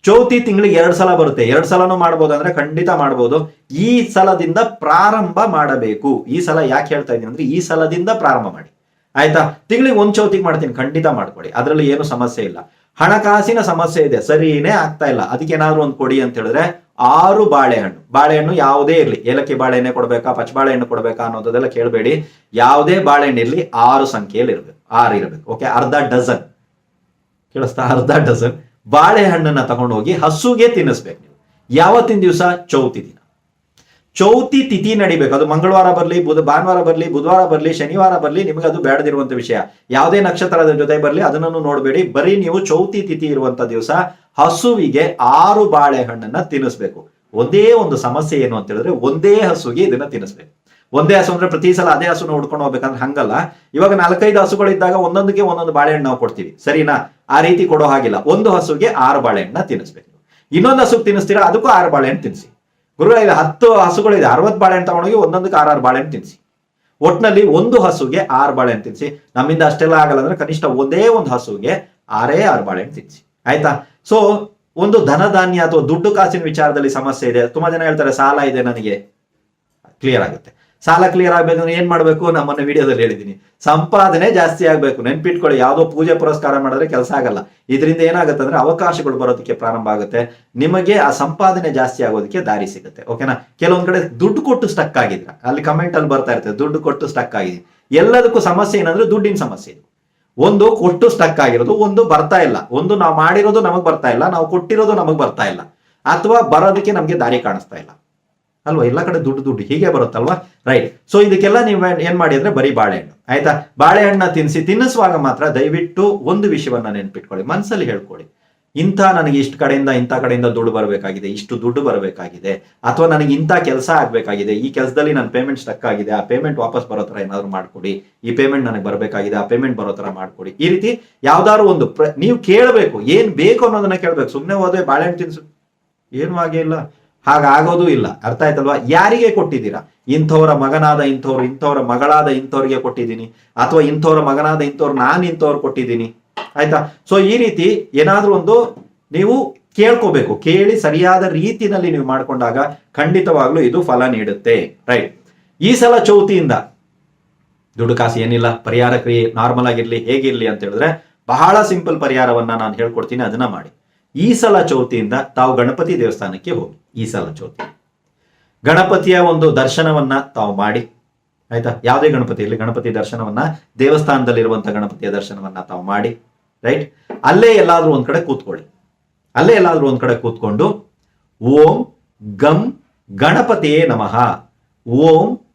ಚೌತಿ ತಿಂಗಳಿಗೆ 2 ಸಲ ಬರುತ್ತೆ. 2 ಸಲನೂ ಮಾಡ್ಬೋದು ಅಂದ್ರೆ ಖಂಡಿತ ಮಾಡ್ಬೋದು. ಈ ಸಲದಿಂದ ಪ್ರಾರಂಭ ಮಾಡಬೇಕು. ಈ ಸಲ ಯಾಕೆ ಹೇಳ್ತಾ ಇದ್ದೀನಿ ಅಂದ್ರೆ ಈ ಸಲದಿಂದ ಪ್ರಾರಂಭ ಮಾಡಿ. ಆಯ್ತಾ? ತಿಂಗಳಿಗೆ 1 ಚೌತಿಗೆ ಮಾಡ್ತೀನಿ, ಖಂಡಿತ ಮಾಡ್ಕೊಡಿ, ಅದರಲ್ಲಿ ಏನು ಸಮಸ್ಯೆ ಇಲ್ಲ. ಹಣಕಾಸಿನ ಸಮಸ್ಯೆ ಇದೆ, ಸರಿನೇ ಆಗ್ತಾ ಇಲ್ಲ, ಅದಕ್ಕೆ ಏನಾದ್ರು ಒಂದು ಕೊಡಿ ಅಂತ ಹೇಳಿದ್ರೆ 6 ಬಾಳೆಹಣ್ಣು ಯಾವುದೇ ಇರ್ಲಿ, ಏಲಕ್ಕಿ ಬಾಳೆಹಣ್ಣೆ ಕೊಡ್ಬೇಕಾ, ಪಚ್ಚಬಾಳೆಹಣ್ಣು ಕೊಡ್ಬೇಕಾ ಅನ್ನೋದೆಲ್ಲ ಕೇಳಬೇಡಿ. ಯಾವುದೇ ಬಾಳೆಹಣ್ಣು ಇರ್ಲಿ 6 ಸಂಖ್ಯೆಯಲ್ಲಿ ಇರಬೇಕು, 6 ಇರಬೇಕು. ಓಕೆ, ಅರ್ಧ ಡಜನ್ ಕೇಳಿಸ್ತಾ? ಅರ್ಧ ಡಜನ್ ಬಾಳೆಹಣ್ಣನ್ನ ತಗೊಂಡು ಹೋಗಿ ಹಸುಗೆ ತಿನ್ನಿಸ್ಬೇಕು. ನೀವು ಯಾವತ್ತಿನ ದಿವಸ? ಚೌತಿ ದಿನ. ಚೌತಿ ತಿಥಿ ನಡಿಬೇಕು. ಅದು ಮಂಗಳವಾರ ಬರ್ಲಿ, ಭಾನುವಾರ ಬರ್ಲಿ, ಬುಧವಾರ ಬರ್ಲಿ, ಶನಿವಾರ ಬರ್ಲಿ, ನಿಮಗೆ ಅದು ಬೇಡದಿರುವಂತ ವಿಷಯ. ಯಾವುದೇ ನಕ್ಷತ್ರದ ಜೊತೆ ಬರ್ಲಿ ಅದನ್ನು ನೋಡಬೇಡಿ. ಬರೀ ನೀವು ಚೌತಿ ತಿಥಿ ಇರುವಂತ ದಿವಸ ಹಸುವಿಗೆ 6 ಬಾಳೆಹಣ್ಣನ್ನ ತಿನ್ನಿಸ್ಬೇಕು. ಒಂದೇ ಒಂದು ಸಮಸ್ಯೆ ಏನು ಅಂತ ಹೇಳಿದ್ರೆ ಒಂದೇ ಹಸುಗೆ ಇದನ್ನ ತಿನ್ನಿಸ್ಬೇಕು. ಒಂದೇ ಹಸು ಅಂದ್ರೆ ಪ್ರತಿ ಸಲ ಅದೇ ಹಸುನ ಹುಡ್ಕೊಂಡು ಹೋಗ್ಬೇಕಂದ್ರೆ ಹಂಗಲ್ಲ. ಇವಾಗ 4-5 ಹಸುಗಳಿದ್ದಾಗ ಒಂದೊಂದಕ್ಕೆ ಒಂದೊಂದು ಬಾಳೆಹಣ್ಣು ನಾವು ಕೊಡ್ತೀವಿ, ಸರಿನಾ? ಆ ರೀತಿ ಕೊಡೋ ಹಾಗಿಲ್ಲ. ಒಂದು ಹಸುಗೆ 6 ಬಾಳೆಹಣ್ಣನ್ನ ತಿನ್ನಿಸ್ಬೇಕು. ಇನ್ನೊಂದು ಹಸುಗೆ ತಿನ್ನಿಸ್ತೀರಾ, ಅದಕ್ಕೂ 6 ಬಾಳೆಹಣ್ಣು ತಿನ್ನಿಸಿ. ಗುರುಗಳ 10 ಹಸುಗಳಿದೆ, 60 ಬಾಳೆಹಣ್ಣು ತಗೊಂಡೋಗಿ ಒಂದೊಂದಕ್ಕೆ 6 ಬಾಳೆಹಣ್ಣು ತಿನ್ನಿಸಿ. ಒಟ್ಟಿನಲ್ಲಿ ಒಂದು ಹಸುಗೆ 6 ಬಾಳೆಹಣ್ಣು ತಿನ್ನಿಸಿ. ನಮ್ಮಿಂದ ಅಷ್ಟೆಲ್ಲ ಆಗಲ್ಲ ಅಂದ್ರೆ ಕನಿಷ್ಠ ಒಂದೇ ಒಂದು ಹಸುಗೆ 6 ಬಾಳೆಹಣ್ಣು ತಿನ್ನಿಸಿ. ಆಯ್ತಾ? ಸೊ ಒಂದು ಧನಧಾನ್ಯ ಅಥವಾ ದುಡ್ಡು ಕಾಸಿನ ವಿಚಾರದಲ್ಲಿ ಸಮಸ್ಯೆ ಇದೆ. ತುಂಬಾ ಜನ ಹೇಳ್ತಾರೆ ಸಾಲ ಇದೆ ನನಗೆ, ಕ್ಲಿಯರ್ ಆಗುತ್ತೆ. ಸಾಲ ಕ್ಲಿಯರ್ ಆಗ್ಬೇಕಂದ್ರೆ ಏನ್ ಮಾಡ್ಬೇಕು? ನಮ್ಮನ್ನ ವಿಡಿಯೋದಲ್ಲಿ ಹೇಳಿದೀನಿ, ಸಂಪಾದನೆ ಜಾಸ್ತಿ ಆಗ್ಬೇಕು. ನೆನ್ಪಿಟ್ಕೊಳ್ಳಿ, ಯಾವುದೋ ಪೂಜೆ ಪುರಸ್ಕಾರ ಮಾಡಿದ್ರೆ ಕೆಲಸ ಆಗಲ್ಲ. ಇದರಿಂದ ಏನಾಗುತ್ತೆ ಅಂದ್ರೆ ಅವಕಾಶಗಳು ಬರೋದಕ್ಕೆ ಪ್ರಾರಂಭ ಆಗುತ್ತೆ, ನಿಮಗೆ ಆ ಸಂಪಾದನೆ ಜಾಸ್ತಿ ಆಗೋದಕ್ಕೆ ದಾರಿ ಸಿಗುತ್ತೆ. ಓಕೆನಾ? ಕೆಲವೊಂದ್ ಕಡೆ ದುಡ್ಡು ಕೊಟ್ಟು ಸ್ಟಕ್ ಆಗಿದ್ರ, ಅಲ್ಲಿ ಕಮೆಂಟ್ ಅಲ್ಲಿ ಬರ್ತಾ ಇರ್ತದೆ ದುಡ್ಡು ಕೊಟ್ಟು ಸ್ಟಕ್ ಆಗಿದೆ. ಎಲ್ಲದಕ್ಕೂ ಸಮಸ್ಯೆ ಏನಂದ್ರೆ ದುಡ್ಡಿನ ಸಮಸ್ಯೆ ಇದು. ಒಂದು ಕೊಟ್ಟು ಸ್ಟಕ್ ಆಗಿರೋದು, ಒಂದು ಬರ್ತಾ ಇಲ್ಲ. ಒಂದು ನಾವು ಮಾಡಿರೋದು ನಮಗ್ ಬರ್ತಾ ಇಲ್ಲ, ನಾವು ಕೊಟ್ಟಿರೋದು ನಮಗ್ ಬರ್ತಾ ಇಲ್ಲ, ಅಥವಾ ಬರೋದಕ್ಕೆ ನಮ್ಗೆ ದಾರಿ ಕಾಣಿಸ್ತಾ ಇಲ್ಲ ಅಲ್ವಾ? ಎಲ್ಲ ಕಡೆ ದುಡ್ಡು ಹೀಗೆ ಬರುತ್ತಲ್ವಾ? ರೈಟ್. ಸೊ ಇದಕ್ಕೆಲ್ಲ ನೀವು ಏನ್ ಮಾಡಿ ಅಂದ್ರೆ ಬರೀ ಬಾಳೆಹಣ್ಣು. ಆಯ್ತಾ? ಬಾಳೆಹಣ್ಣ ತಿನ್ನಿಸುವಾಗ ಮಾತ್ರ ದಯವಿಟ್ಟು ಒಂದು ವಿಷಯವನ್ನ ನೆನ್ಪಿಟ್ಕೊಳ್ಳಿ, ಮನಸ್ಸಲ್ಲಿ ಹೇಳ್ಕೊಳ್ಳಿ, ನನಗೆ ಇಂಥ ಕಡೆಯಿಂದ ದುಡ್ಡು ಬರಬೇಕಾಗಿದೆ, ಇಷ್ಟು ದುಡ್ಡು ಬರಬೇಕಾಗಿದೆ, ಅಥವಾ ನನಗೆ ಇಂಥ ಕೆಲಸ ಆಗ್ಬೇಕಾಗಿದೆ, ಈ ಕೆಲಸದಲ್ಲಿ ನನ್ನ ಪೇಮೆಂಟ್ ಸ್ಟಕ್ ಆಗಿದೆ, ಆ ಪೇಮೆಂಟ್ ವಾಪಸ್ ಬರೋ ತರ ಏನಾದ್ರು ಮಾಡ್ಕೊಡಿ, ಈ ಪೇಮೆಂಟ್ ನನಗೆ ಬರಬೇಕಾಗಿದೆ, ಆ ಪೇಮೆಂಟ್ ಬರೋ ತರ ಮಾಡ್ಕೊಡಿ. ಈ ರೀತಿ ಯಾವ್ದಾದ್ರು ಒಂದು ನೀವು ಕೇಳಬೇಕು, ಏನ್ ಬೇಕು ಅನ್ನೋದನ್ನ ಕೇಳ್ಬೇಕು. ಸುಮ್ಮನೆ ಹೋದ್ರೆ ಬಾಳೆಹಣ್ಣು ತಿನ್ಸು, ಏನು ಹಾಗೆ ಇಲ್ಲ. ಹಾಗಾಗೋದು ಇಲ್ಲ. ಅರ್ಥ ಆಯ್ತಲ್ವಾ? ಯಾರಿಗೆ ಕೊಟ್ಟಿದ್ದೀರಾ? ಇಂಥವರ ಮಗನಾದ ಇಂಥವ್ರು, ಇಂಥವರ ಮಗಳಾದ ಇಂಥವ್ರಿಗೆ ಕೊಟ್ಟಿದ್ದೀನಿ, ಅಥವಾ ಇಂಥವರ ಮಗನಾದ ಇಂಥವ್ರು ನಾನು ಇಂಥವ್ರು ಕೊಟ್ಟಿದ್ದೀನಿ. ಆಯ್ತಾ? ಸೊ ಈ ರೀತಿ ಏನಾದ್ರೂ ಒಂದು ನೀವು ಕೇಳ್ಕೋಬೇಕು. ಕೇಳಿ ಸರಿಯಾದ ರೀತಿನಲ್ಲಿ ನೀವು ಮಾಡ್ಕೊಂಡಾಗ ಖಂಡಿತವಾಗ್ಲೂ ಇದು ಫಲ ನೀಡುತ್ತೆ. ರೈಟ್. ಈ ಸಲ ಚೌತಿಯಿಂದ ದುಡ್ಡು ಕಾಸು ಏನಿಲ್ಲ, ಪರಿಹಾರ ಕ್ರಿಯೆ ನಾರ್ಮಲ್ ಆಗಿರ್ಲಿ, ಹೇಗಿರ್ಲಿ ಅಂತ ಹೇಳಿದ್ರೆ ಬಹಳ ಸಿಂಪಲ್ ಪರಿಹಾರವನ್ನ ನಾನು ಹೇಳ್ಕೊಡ್ತೀನಿ, ಅದನ್ನ ಮಾಡಿ. ಈ ಸಲ ಚೌತಿಯಿಂದ ತಾವು ಗಣಪತಿ ದೇವಸ್ಥಾನಕ್ಕೆ ಹೋಗಿ. ಈ ಸಲ ಚೌತಿ ಗಣಪತಿಯ ಒಂದು ದರ್ಶನವನ್ನ ತಾವು ಮಾಡಿ. ಆಯ್ತಾ? ಯಾವುದೇ ಗಣಪತಿ ಇರಲಿ, ಗಣಪತಿ ದರ್ಶನವನ್ನ, ದೇವಸ್ಥಾನದಲ್ಲಿರುವಂತಹ ಗಣಪತಿಯ ದರ್ಶನವನ್ನ ತಾವು ಮಾಡಿ. ರೈಟ್. ಅಲ್ಲೇ ಎಲ್ಲಾದ್ರೂ ಒಂದ್ ಕಡೆ ಕೂತ್ಕೊಳ್ಳಿ. ಅಲ್ಲೇ ಎಲ್ಲಾದ್ರೂ ಒಂದ್ ಕಡೆ ಕೂತ್ಕೊಂಡು ಓಂ ಗಂ ಗಣಪತಿಯೇ ನಮಃ, ಓಂ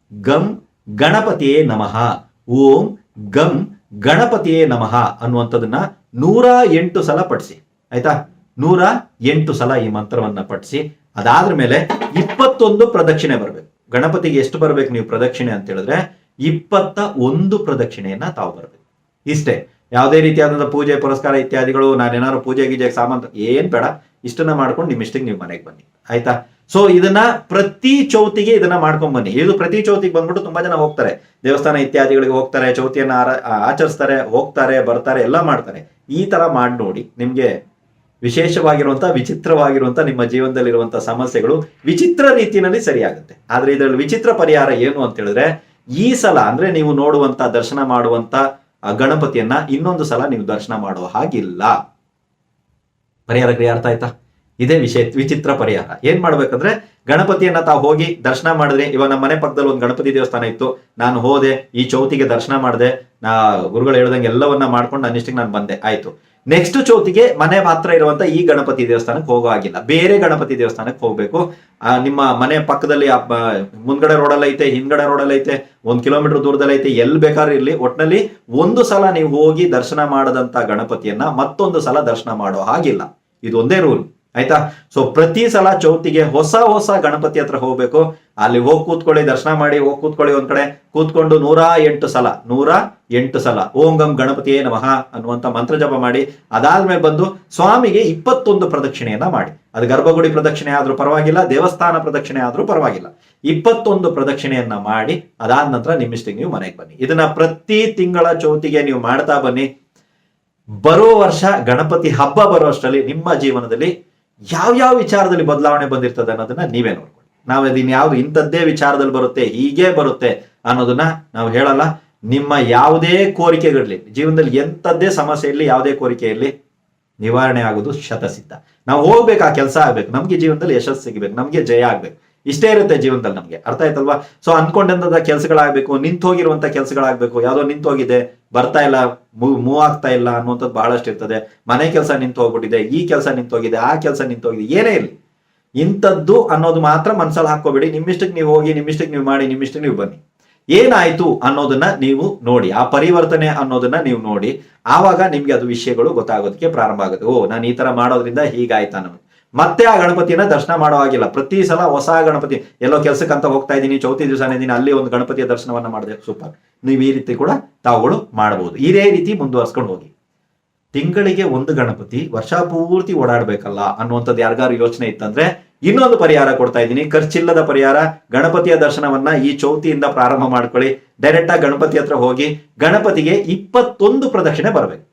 ಗಂ ಗಣಪತಿಯೇ ನಮಃ, ಓಂ ಗಂ ಗಣಪತಿಯೇ ನಮಃ ಅನ್ನುವಂಥದ್ದನ್ನ 108 ಸಲ ಪಠಿಸಿ. ಆಯ್ತಾ? 108 ಸಲ ಈ ಮಂತ್ರವನ್ನ ಪಠಿಸಿ. ಅದಾದ್ರ ಮೇಲೆ 21 ಪ್ರದಕ್ಷಿಣೆ ಬರಬೇಕು. ಗಣಪತಿಗೆ ಎಷ್ಟು ಬರ್ಬೇಕು ನೀವು ಪ್ರದಕ್ಷಿಣೆ ಅಂತ ಹೇಳಿದ್ರೆ 21 ಪ್ರದಕ್ಷಿಣೆಯನ್ನ ತಾವು ಬರ್ಬೇಕು. ಇಷ್ಟೇ. ಯಾವುದೇ ರೀತಿಯಾದಂತಹ ಪೂಜೆ ಪುರಸ್ಕಾರ ಇತ್ಯಾದಿಗಳು, ನಾನೇನಾದ್ರು ಪೂಜೆ ಗೀಜೆಗೆ ಸಾಮಾನು ಏನ್ ಬೇಡ, ಇಷ್ಟನ್ನ ಮಾಡ್ಕೊಂಡು ನಿಮ್ಮಿಷ್ಟಿಗೆ ನೀವು ಮನೆಗೆ ಬನ್ನಿ. ಆಯ್ತಾ? ಸೊ ಇದನ್ನ ಪ್ರತಿ ಚೌತಿಗೆ ಇದನ್ನ ಮಾಡ್ಕೊಂಡ್ ಬನ್ನಿ. ಇದು ಪ್ರತಿ ಚೌತಿಗೆ ಬಂದ್ಬಿಟ್ಟು ತುಂಬಾ ಜನ ಹೋಗ್ತಾರೆ, ದೇವಸ್ಥಾನ ಇತ್ಯಾದಿಗಳಿಗೆ ಹೋಗ್ತಾರೆ, ಚೌತಿಯನ್ನ ಆಚರಿಸ್ತಾರೆ, ಹೋಗ್ತಾರೆ, ಬರ್ತಾರೆ, ಎಲ್ಲ ಮಾಡ್ತಾರೆ. ಈ ತರ ಮಾಡಿ ನೋಡಿ, ನಿಮ್ಗೆ ವಿಶೇಷವಾಗಿರುವಂತಹ, ವಿಚಿತ್ರವಾಗಿರುವಂತಹ ನಿಮ್ಮ ಜೀವನದಲ್ಲಿರುವಂತಹ ಸಮಸ್ಯೆಗಳು ವಿಚಿತ್ರ ರೀತಿಯಲ್ಲಿ ಸರಿಯಾಗುತ್ತೆ. ಆದ್ರೆ ಇದರಲ್ಲಿ ವಿಚಿತ್ರ ಪರಿಹಾರ ಏನು ಅಂತ ಹೇಳಿದ್ರೆ, ಈ ಸಲ ಅಂದ್ರೆ ನೀವು ನೋಡುವಂತ ದರ್ಶನ ಮಾಡುವಂತ ಗಣಪತಿಯನ್ನ ಇನ್ನೊಂದು ಸಲ ನೀವು ದರ್ಶನ ಮಾಡುವ ಹಾಗಿಲ್ಲ. ಪರಿಹಾರ ಕ್ರಿಯೆ ಅರ್ಥ ಆಯ್ತಾ? ಇದೇ ವಿಚಿತ್ರ ಪರಿಹಾರ. ಏನ್ ಮಾಡ್ಬೇಕಂದ್ರೆ, ಗಣಪತಿಯನ್ನ ತಾವು ಹೋಗಿ ದರ್ಶನ ಮಾಡಿದ್ರೆ, ಇವಾಗ ನಮ್ಮ ಮನೆ ಪಕ್ಕದಲ್ಲಿ ಒಂದು ಗಣಪತಿ ದೇವಸ್ಥಾನ ಇತ್ತು, ನಾನು ಹೋದೆ, ಈ ಚೌತಿಗೆ ದರ್ಶನ ಮಾಡಿದೆ, ಗುರುಗಳು ಹೇಳ್ದಂಗೆ ಎಲ್ಲವನ್ನ ಮಾಡ್ಕೊಂಡು ನನ್ನಿಷ್ಟಿಗೆ ನಾನು ಬಂದೆ, ಆಯ್ತು. ನೆಕ್ಸ್ಟ್ ಚೌತಿಗೆ ಮನೆ ಹತ್ರ ಇರುವಂತ ಈ ಗಣಪತಿ ದೇವಸ್ಥಾನಕ್ಕೆ ಹೋಗೋ ಆಗಿಲ್ಲ, ಬೇರೆ ಗಣಪತಿ ದೇವಸ್ಥಾನಕ್ಕೆ ಹೋಗ್ಬೇಕು. ನಿಮ್ಮ ಮನೆ ಪಕ್ಕದಲ್ಲಿ ಮುಂದ್ಗಡೆ ರೋಡಲ್ಲಿ ಐತೆ, ಹಿಂದ್ಗಡೆ ರೋಡಲ್ಲಿ ಐತೆ, 1 ಕಿಲೋಮೀಟರ್ ದೂರದಲ್ಲಿ ಐತೆ, ಎಲ್ಲಿ ಬೇಕಾದ್ರೂ ಇರ್ಲಿ, ಒಟ್ನಲ್ಲಿ ಒಂದು ಸಲ ನೀವು ಹೋಗಿ ದರ್ಶನ ಮಾಡದಂತ ಗಣಪತಿಯನ್ನ ಮತ್ತೊಂದು ಸಲ ದರ್ಶನ ಮಾಡೋ ಹಾಗಿಲ್ಲ. ಇದು ಒಂದೇ ರೂಲ್. ಆಯ್ತಾ? ಸೊ ಪ್ರತಿ ಸಲ ಚೌತಿಗೆ ಹೊಸ ಗಣಪತಿ ಹತ್ರ ಹೋಗ್ಬೇಕು. ಅಲ್ಲಿ ಹೋಗಿ ಕೂತ್ಕೊಳ್ಳಿ, ದರ್ಶನ ಮಾಡಿ ಹೋಗಿ ಕೂತ್ಕೊಳ್ಳಿ, ಒಂದ್ ಕಡೆ ಕೂತ್ಕೊಂಡು 108 ಸಲ ಓಂ ಗಂ ಗಣಪತಿಯೇ ನಮಃ ಅನ್ನುವಂತ ಮಂತ್ರ ಜಪ ಮಾಡಿ. ಅದಾದ್ಮೇಲೆ ಬಂದು ಸ್ವಾಮಿಗೆ 21 ಪ್ರದಕ್ಷಿಣೆಯನ್ನ ಮಾಡಿ. ಅದು ಗರ್ಭಗುಡಿ ಪ್ರದಕ್ಷಿಣೆ ಆದ್ರೂ ಪರವಾಗಿಲ್ಲ, ದೇವಸ್ಥಾನ ಪ್ರದಕ್ಷಿಣೆ ಆದ್ರೂ ಪರವಾಗಿಲ್ಲ, 21 ಪ್ರದಕ್ಷಿಣೆಯನ್ನ ಮಾಡಿ. ಅದಾದ ನಂತರ ನಿಮ್ಮಿಷ್ಟಿಗೆ ನೀವು ಮನೆಗೆ ಬನ್ನಿ. ಇದನ್ನ ಪ್ರತಿ ತಿಂಗಳ ಚೌತಿಗೆ ನೀವು ಮಾಡ್ತಾ ಬನ್ನಿ. ಬರೋ ವರ್ಷ ಗಣಪತಿ ಹಬ್ಬ ಬರೋ ಅಷ್ಟರಲ್ಲಿ ನಿಮ್ಮ ಜೀವನದಲ್ಲಿ ಯಾವ ವಿಚಾರದಲ್ಲಿ ಬದಲಾವಣೆ ಬಂದಿರ್ತದೆ ಅನ್ನೋದನ್ನ ನೀವೇ ನೋಡ್ಕೊಳ್ಳಿ. ನಾವು ಇದನ್ನ ಯಾವ್ದು ಇಂಥದ್ದೇ ವಿಚಾರದಲ್ಲಿ ಬರುತ್ತೆ, ಹೀಗೆ ಬರುತ್ತೆ ಅನ್ನೋದನ್ನ ನಾವು ಹೇಳಲ್ಲ. ನಿಮ್ಮ ಯಾವುದೇ ಕೋರಿಕೆಗಳಿರಲಿ, ಜೀವನದಲ್ಲಿ ಎಂಥದ್ದೇ ಸಮಸ್ಯೆ ಇರಲಿ, ಯಾವುದೇ ಕೋರಿಕೆ ಇರಲಿ, ನಿವಾರಣೆ ಆಗೋದು ಶತಸಿದ್ಧ. ನಾವು ಹೋಗ್ಬೇಕು, ಆ ಕೆಲಸ ಆಗ್ಬೇಕು, ನಮ್ಗೆ ಜೀವನದಲ್ಲಿ ಯಶಸ್ಸು ಸಿಗಬೇಕು, ನಮ್ಗೆ ಜಯ ಆಗ್ಬೇಕು, ಇಷ್ಟೇ ಇರುತ್ತೆ ಜೀವನದಲ್ಲಿ ನಮ್ಗೆ. ಅರ್ಥ ಆಯ್ತಲ್ವಾ? ಸೊ ಅನ್ಕೊಂಡಂತ ಕೆಲಸಗಳಾಗ್ಬೇಕು, ನಿಂತೋಗಿರುವಂತ ಕೆಲಸಗಳಾಗ್ಬೇಕು. ಯಾವ್ದೋ ನಿಂತೋಗಿದೆ, ಬರ್ತಾ ಇಲ್ಲ, ಮೂವ್ ಆಗ್ತಾ ಇಲ್ಲ ಅನ್ನುವಂಥದ್ದು ಬಹಳಷ್ಟು ಇರ್ತದೆ. ಮನೆ ಕೆಲಸ ನಿಂತು ಹೋಗ್ಬಿಟ್ಟಿದೆ, ಈ ಕೆಲಸ ನಿಂತೋಗಿದೆ, ಆ ಕೆಲಸ ನಿಂತೋಗಿದೆ, ಏನೇ ಇರಲಿ, ಇಂಥದ್ದು ಅನ್ನೋದು ಮಾತ್ರ ಮನ್ಸಲ್ಲಿ ಹಾಕೋಬೇಡಿ. ನಿಮ್ಮಿಷ್ಟಕ್ಕೆ ನೀವು ಹೋಗಿ, ನಿಮ್ಮಿಷ್ಟಕ್ಕೆ ನೀವು ಮಾಡಿ, ನಿಮ್ಮಿಷ್ಟಕ್ಕೆ ನೀವು ಬನ್ನಿ. ಏನಾಯ್ತು ಅನ್ನೋದನ್ನ ನೀವು ನೋಡಿ, ಆ ಪರಿವರ್ತನೆ ಅನ್ನೋದನ್ನ ನೀವು ನೋಡಿ. ಆವಾಗ ನಿಮ್ಗೆ ಅದು ವಿಷಯಗಳು ಗೊತ್ತಾಗೋದಕ್ಕೆ ಪ್ರಾರಂಭ ಆಗುತ್ತೆ. ಓ, ನಾನು ಈ ತರ ಮಾಡೋದ್ರಿಂದ ಹೀಗಾಯ್ತಾ ನಮಗೆ. ಮತ್ತೆ ಆ ಗಣಪತಿಯನ್ನ ದರ್ಶನ ಮಾಡೋ ಆಗಿಲ್ಲ. ಪ್ರತಿ ಸಲ ಹೊಸ ಗಣಪತಿ, ಎಲ್ಲೋ ಕೆಲ್ಸಕ್ಕಂತ ಹೋಗ್ತಾ ಇದ್ದೀನಿ, ಚೌತಿ ದಿವಸ ಇದ್ದೀನಿ, ಅಲ್ಲಿ ಒಂದು ಗಣಪತಿಯ ದರ್ಶನವನ್ನ ಮಾಡಿದೆ, ಸೂಪರ್. ನೀವು ಈ ರೀತಿ ಕೂಡ ತಾವುಗಳು ಮಾಡಬಹುದು. ಇದೇ ರೀತಿ ಮುಂದುವರ್ಸ್ಕೊಂಡು ಹೋಗಿ. ತಿಂಗಳಿಗೆ ಒಂದು ಗಣಪತಿ ವರ್ಷ ಪೂರ್ತಿ ಓಡಾಡ್ಬೇಕಲ್ಲ ಅನ್ನುವಂಥದ್ದು ಯಾರಿಗಾರು ಯೋಚನೆ ಇತ್ತಂದ್ರೆ ಇನ್ನೊಂದು ಪರಿಹಾರ ಕೊಡ್ತಾ ಇದ್ದೀನಿ, ಖರ್ಚಿಲ್ಲದ ಪರಿಹಾರ. ಗಣಪತಿಯ ದರ್ಶನವನ್ನ ಈ ಚೌತಿಯಿಂದ ಪ್ರಾರಂಭ ಮಾಡ್ಕೊಳ್ಳಿ. ಡೈರೆಕ್ಟ್ ಆಗಿ ಗಣಪತಿ ಹತ್ರ ಹೋಗಿ ಗಣಪತಿಗೆ 21 ಪ್ರದಕ್ಷಿಣೆ ಬರಬೇಕು.